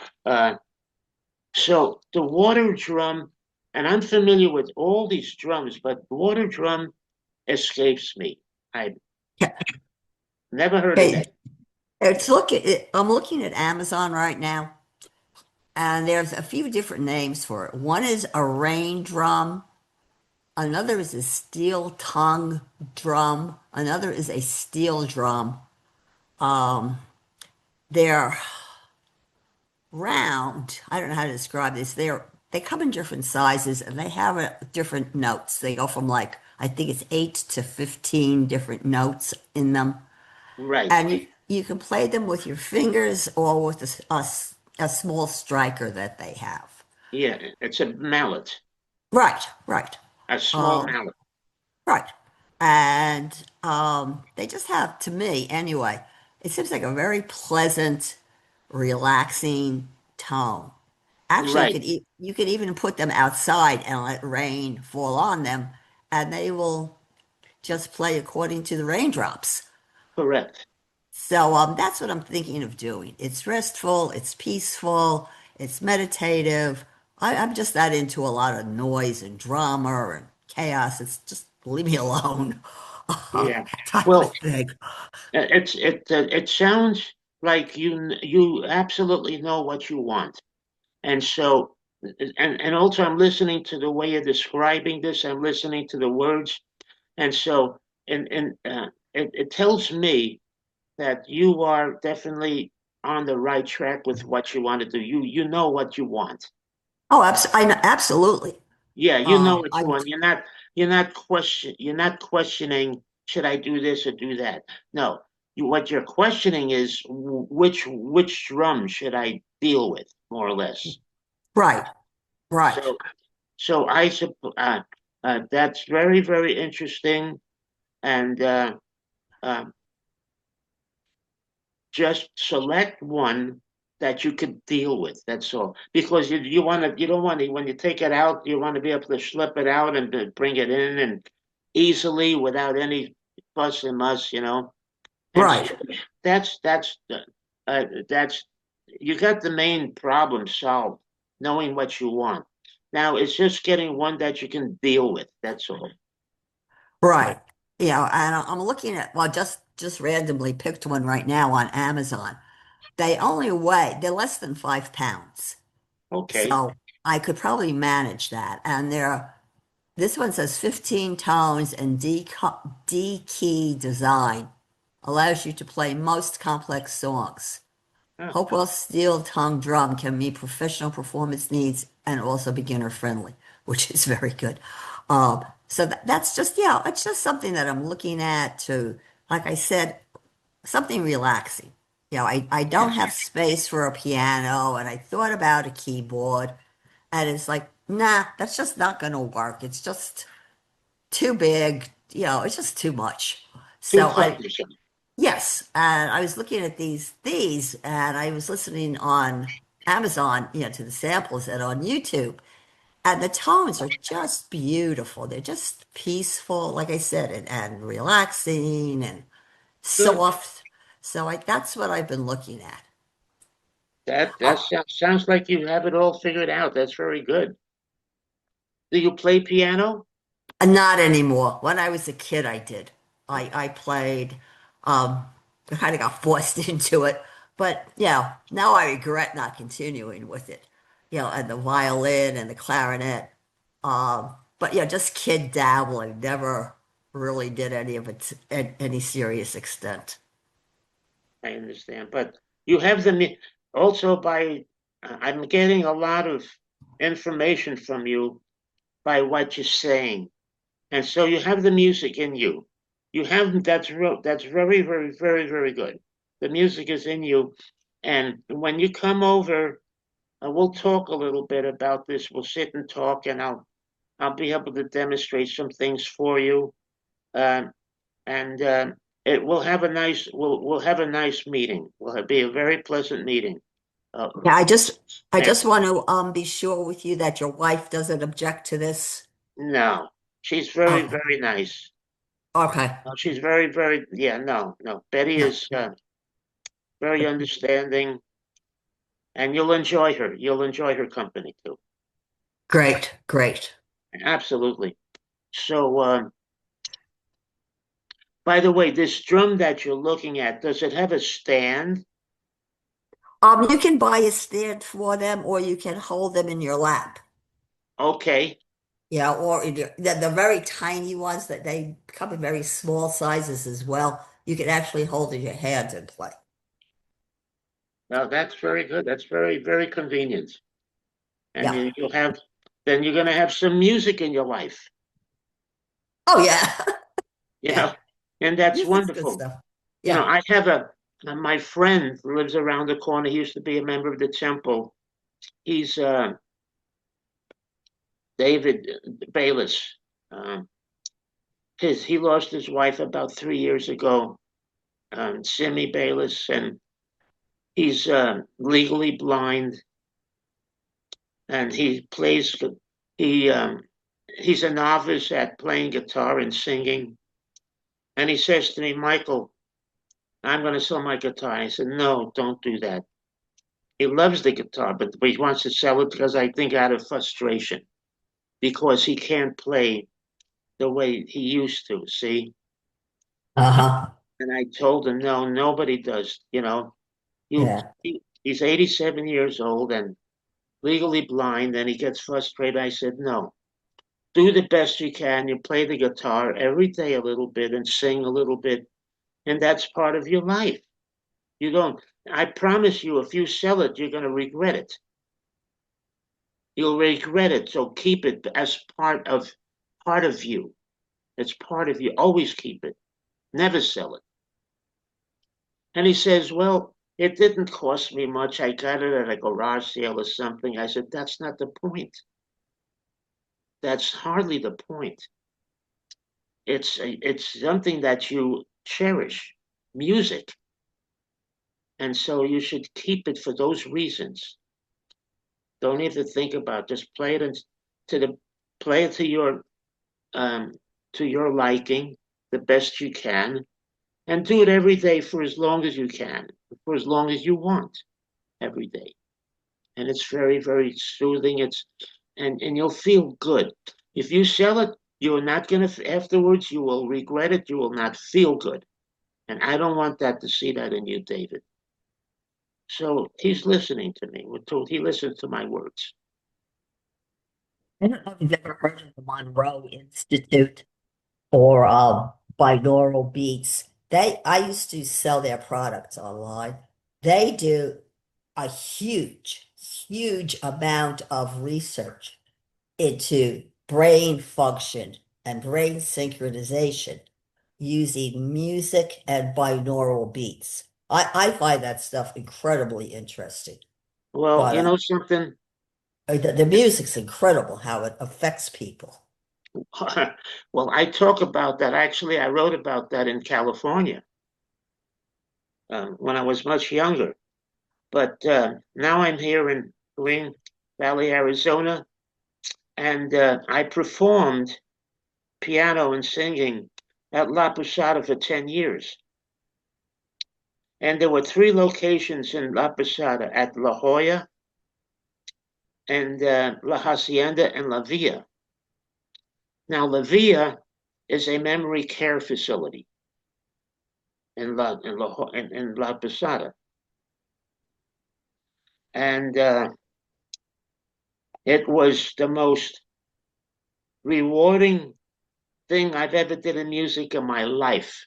so the water drum, and I'm familiar with all these drums, but the water drum escapes me. I never heard of okay. that. I'm looking at Amazon right now, and there's a few different names for it. One is a rain drum. Another is a steel tongue drum. Another is a steel drum. Um, they're round. I don't know how to describe this. They come in different sizes and they have different notes. They go from like I think it's 8 to 15 different notes in them, Right. and you can play them with your fingers or with a small striker that they have. Yeah, it's a mallet, Right, right. a small Um, mallet. Right. And they just have, to me anyway, it seems like a very pleasant, relaxing tone. Actually, Right. you could even put them outside and let rain fall on them, and they will just play according to the raindrops. Correct. So that's what I'm thinking of doing. It's restful, it's peaceful, it's meditative. I'm just not into a lot of noise and drama and chaos. It's just leave me alone Yeah. type of Well, thing. it sounds like you absolutely know what you want. And so and also I'm listening to the way you're describing this, I'm listening to the words. And so and it tells me that you are definitely on the right track with what you want to do. You know what you want. Oh, I know, absolutely. Yeah, you know what I you want. You're not questioning should I do this or do that. No. What you're questioning is which drum should I deal with, more or less. right, right, So so I suppose that's very, very interesting, and um, just select one that you could deal with. That's all. Because you don't want to when you take it out, you want to be able to slip it out and to bring it in and easily without any fuss and muss, you know. And so right, that's you got the main problem solved, knowing what you want. Now it's just getting one that you can deal with. That's all. right. And I'm looking at, well, just randomly picked one right now on Amazon. They're less than 5 pounds. Okay. So I could probably manage that. And this one says 15 tones and D key design. allows you to play most complex songs. Huh. Hopewell steel tongue drum can meet professional performance needs and also beginner friendly, which is very good. So that's just, yeah, it's just something that I'm looking at to, like I said, something relaxing. I don't have space for a piano, and I thought about a keyboard, and it's like, nah, that's just not going to work. It's just too big. It's just too much. Too So cumbersome. yes, and I was looking at these, and I was listening on Amazon, to the samples and on YouTube, and the tones are just beautiful. They're just peaceful, like I said, and relaxing and Good. soft. So that's what I've been looking at. That sounds like you have it all figured out. That's very good. Do you play piano? Not anymore. When I was a kid, I did. I played. I kind of got forced into it, but now I regret not continuing with it. And the violin and the clarinet. But just kid dabbling. Never really did any of it at any serious extent. I understand, but you have also by. I'm getting a lot of information from you by what you're saying, and so you have the music in you. You have that's very, very, very, very good. The music is in you, and when you come over, we'll talk a little bit about this. We'll sit and talk, and I'll be able to demonstrate some things for you. Um, and it will have a nice we'll have a nice meeting. Will be a very pleasant meeting. Uh, Yeah, I and just want to be sure with you that your wife doesn't object to this. no, she's very Okay. very nice. Okay. She's very very yeah no. Betty No. is very understanding, and you'll enjoy her. You'll enjoy her company too. Great. Great. Absolutely. So, by the way, this drum that you're looking at, does it have a stand? You can buy a stand for them, or you can hold them in your lap. Okay. Yeah, or the very tiny ones that they come in very small sizes as well. You can actually hold in your hands and play. Well, that's very good. That's very, very convenient. And Yeah. then you're going to have some music in your life, Oh yeah. you Yeah. know, and that's Music's good wonderful. stuff. Yeah. I have my friend lives around the corner. He used to be a member of the temple. He's David Bayless. Um, he lost his wife about 3 years ago, Simi Bayless, and he's legally blind, and he he's a novice at playing guitar and singing. And he says to me, Michael, I'm going to sell my guitar. And I said, no, don't do that. He loves the guitar, but he wants to sell it because I think out of frustration, because he can't play the way he used to, see? Uh-huh. And I told him, no, nobody does. Yeah. He's 87 years old and legally blind, and he gets frustrated. I said, no, do the best you can. You play the guitar every day a little bit and sing a little bit, and that's part of your life. You don't, I promise you, if you sell it, you're going to regret it. You'll regret it. So keep it as part of you. It's part of you. Always keep it. Never sell it. And he says, well, it didn't cost me much. I got it at a garage sale or something. I said, that's not the point. That's hardly the point. It's something that you cherish, music. And so you should keep it for those reasons. Don't even think about it. Just play it to the play it um, to your liking the best you can, and do it every day for as long as you can, for as long as you want, every day. And it's very, very soothing. And you'll feel good. If you sell it, you're not gonna afterwards. You will regret it. You will not feel good. And I don't want that to see that in you, David. So he's listening to me. We're told he listens to my words. I don't know if you've ever heard of the Monroe Institute or binaural beats. I used to sell their products online. They do a huge amount of research into brain function and brain synchronization using music and binaural beats. I find that stuff incredibly interesting. Well, But you know something? the music's incredible how it affects people. Well, I talk about that. Actually, I wrote about that in California when I was much younger. But now I'm here in Green Valley, Arizona, and I performed piano and singing at La Posada for 10 years. And there were 3 locations in La Posada, at La Jolla and La Hacienda and La Villa. Now, La Villa is a memory care facility in La Posada. And it was the most rewarding thing I've ever did in music in my life.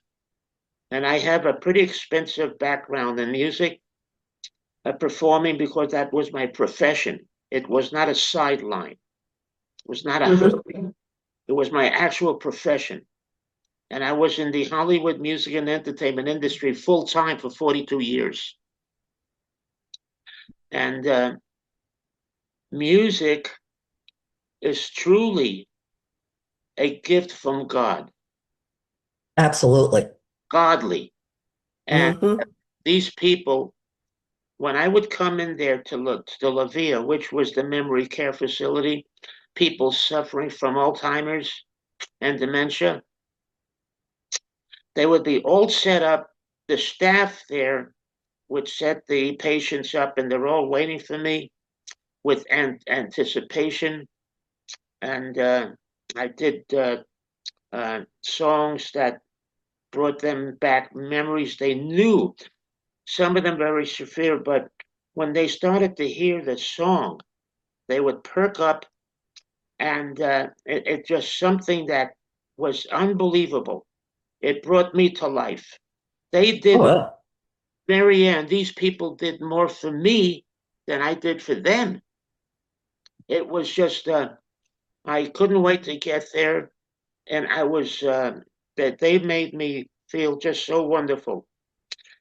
And I have a pretty expensive background in music, performing, because that was my profession. It was not a sideline. It was not a hobby. It was my actual profession. And I was in the Hollywood music and entertainment industry full time for 42 years. And music is truly a gift from God, Absolutely. godly. And Mhm. these people, when I would come in there to La Villa, which was the memory care facility, people suffering from Alzheimer's and dementia, they would be all set up. The staff there would set the patients up, and they're all waiting for me with anticipation. And I did songs that brought them back memories they knew, some of them very severe, but when they started to hear the song, they would perk up, and it just something that was unbelievable. It brought me to life. They did, Oh, yeah. Marianne, these people did more for me than I did for them. It was just, I couldn't wait to get there, and I was, that they made me feel just so wonderful.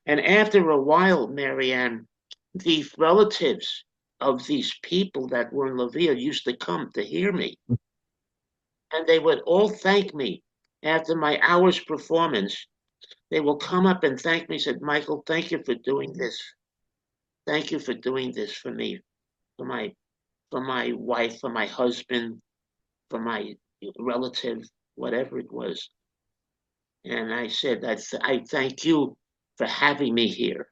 And after a while, Marianne, the relatives of these people that were in La Villa used to come to hear me. And they would all thank me after my hour's performance. They will come up and thank me, said, Michael, thank you for doing this. Thank you for doing this for me, for my wife, for my husband, for my relative, whatever it was. And I said, I thank you for having me here.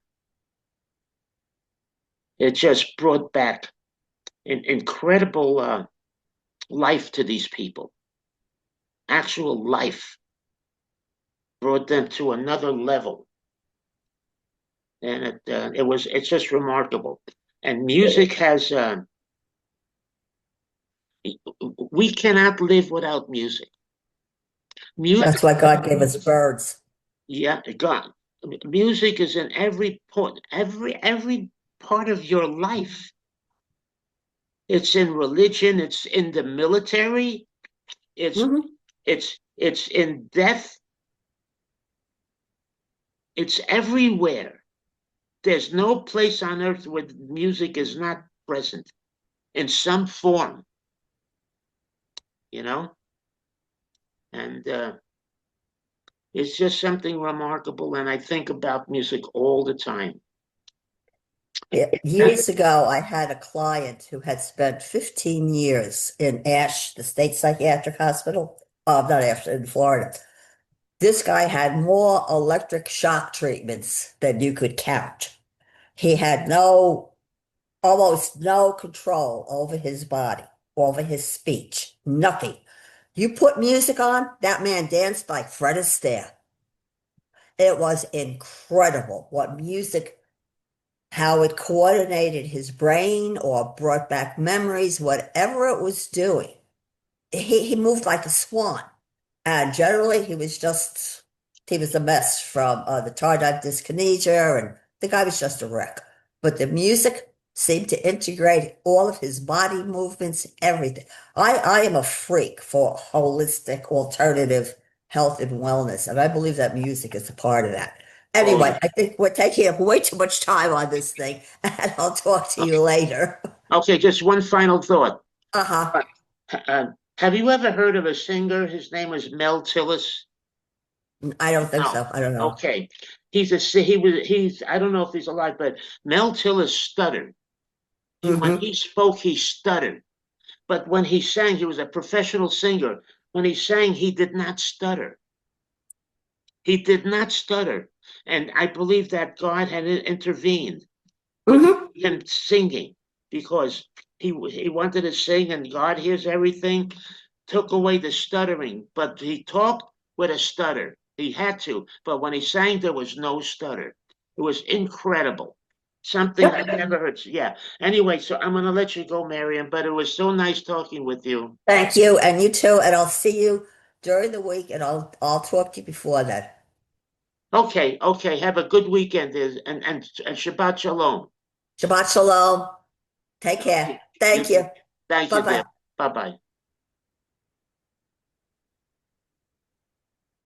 It just brought back an incredible life to these people. Actual life brought them to another level, and it's just remarkable. And music has we cannot live without music. Music, That's why God gave us birds. yeah, God. Music is in every part of your life. It's in religion. It's in the military. It's Mhm. it's in death. It's everywhere. There's no place on earth where music is not present in some form, you know? And it's just something remarkable. And I think about music all the time. Years ago, I had a client who had spent 15 years in Ash, the state psychiatric hospital. Not Ash, in Florida. This guy had more electric shock treatments than you could count. He had almost no control over his body, over his speech, nothing. You put music on, that man danced like Fred Astaire. It was incredible what music, how it coordinated his brain or brought back memories, whatever it was doing. He moved like a swan. And generally, he was just he was a mess from the tardive dyskinesia, and the guy was just a wreck. But the music seemed to integrate all of his body movements, everything. I am a freak for holistic alternative health and wellness, and I believe that music is a part of that. Anyway, yeah. I think we're taking up way too much time on this thing, and I'll talk to you later. Okay, just one final thought. Uh-huh. Have you ever heard of a singer? His name was Mel Tillis. I don't think No. so. I don't know. Okay. I don't know if he's alive, but Mel Tillis stuttered. When he spoke, he stuttered. But when he sang, he was a professional singer. When he sang, he did not stutter. He did not stutter. And I believe that God had intervened with him singing because he wanted to sing and God hears everything, took away the stuttering, but he talked with a stutter. He had to, but when he sang, there was no stutter. It was incredible. Something I've never heard. Yeah. Anyway, so I'm going to let you go, Mariam, but it was so nice talking with you. Thank you, and you too, and I'll see you during the week, and I'll talk to you before that. Okay, okay. Have a good weekend and Shabbat Shalom. Shabbat shalom. Take care. Thank you. Thank you, Bye-bye. dear. Bye-bye.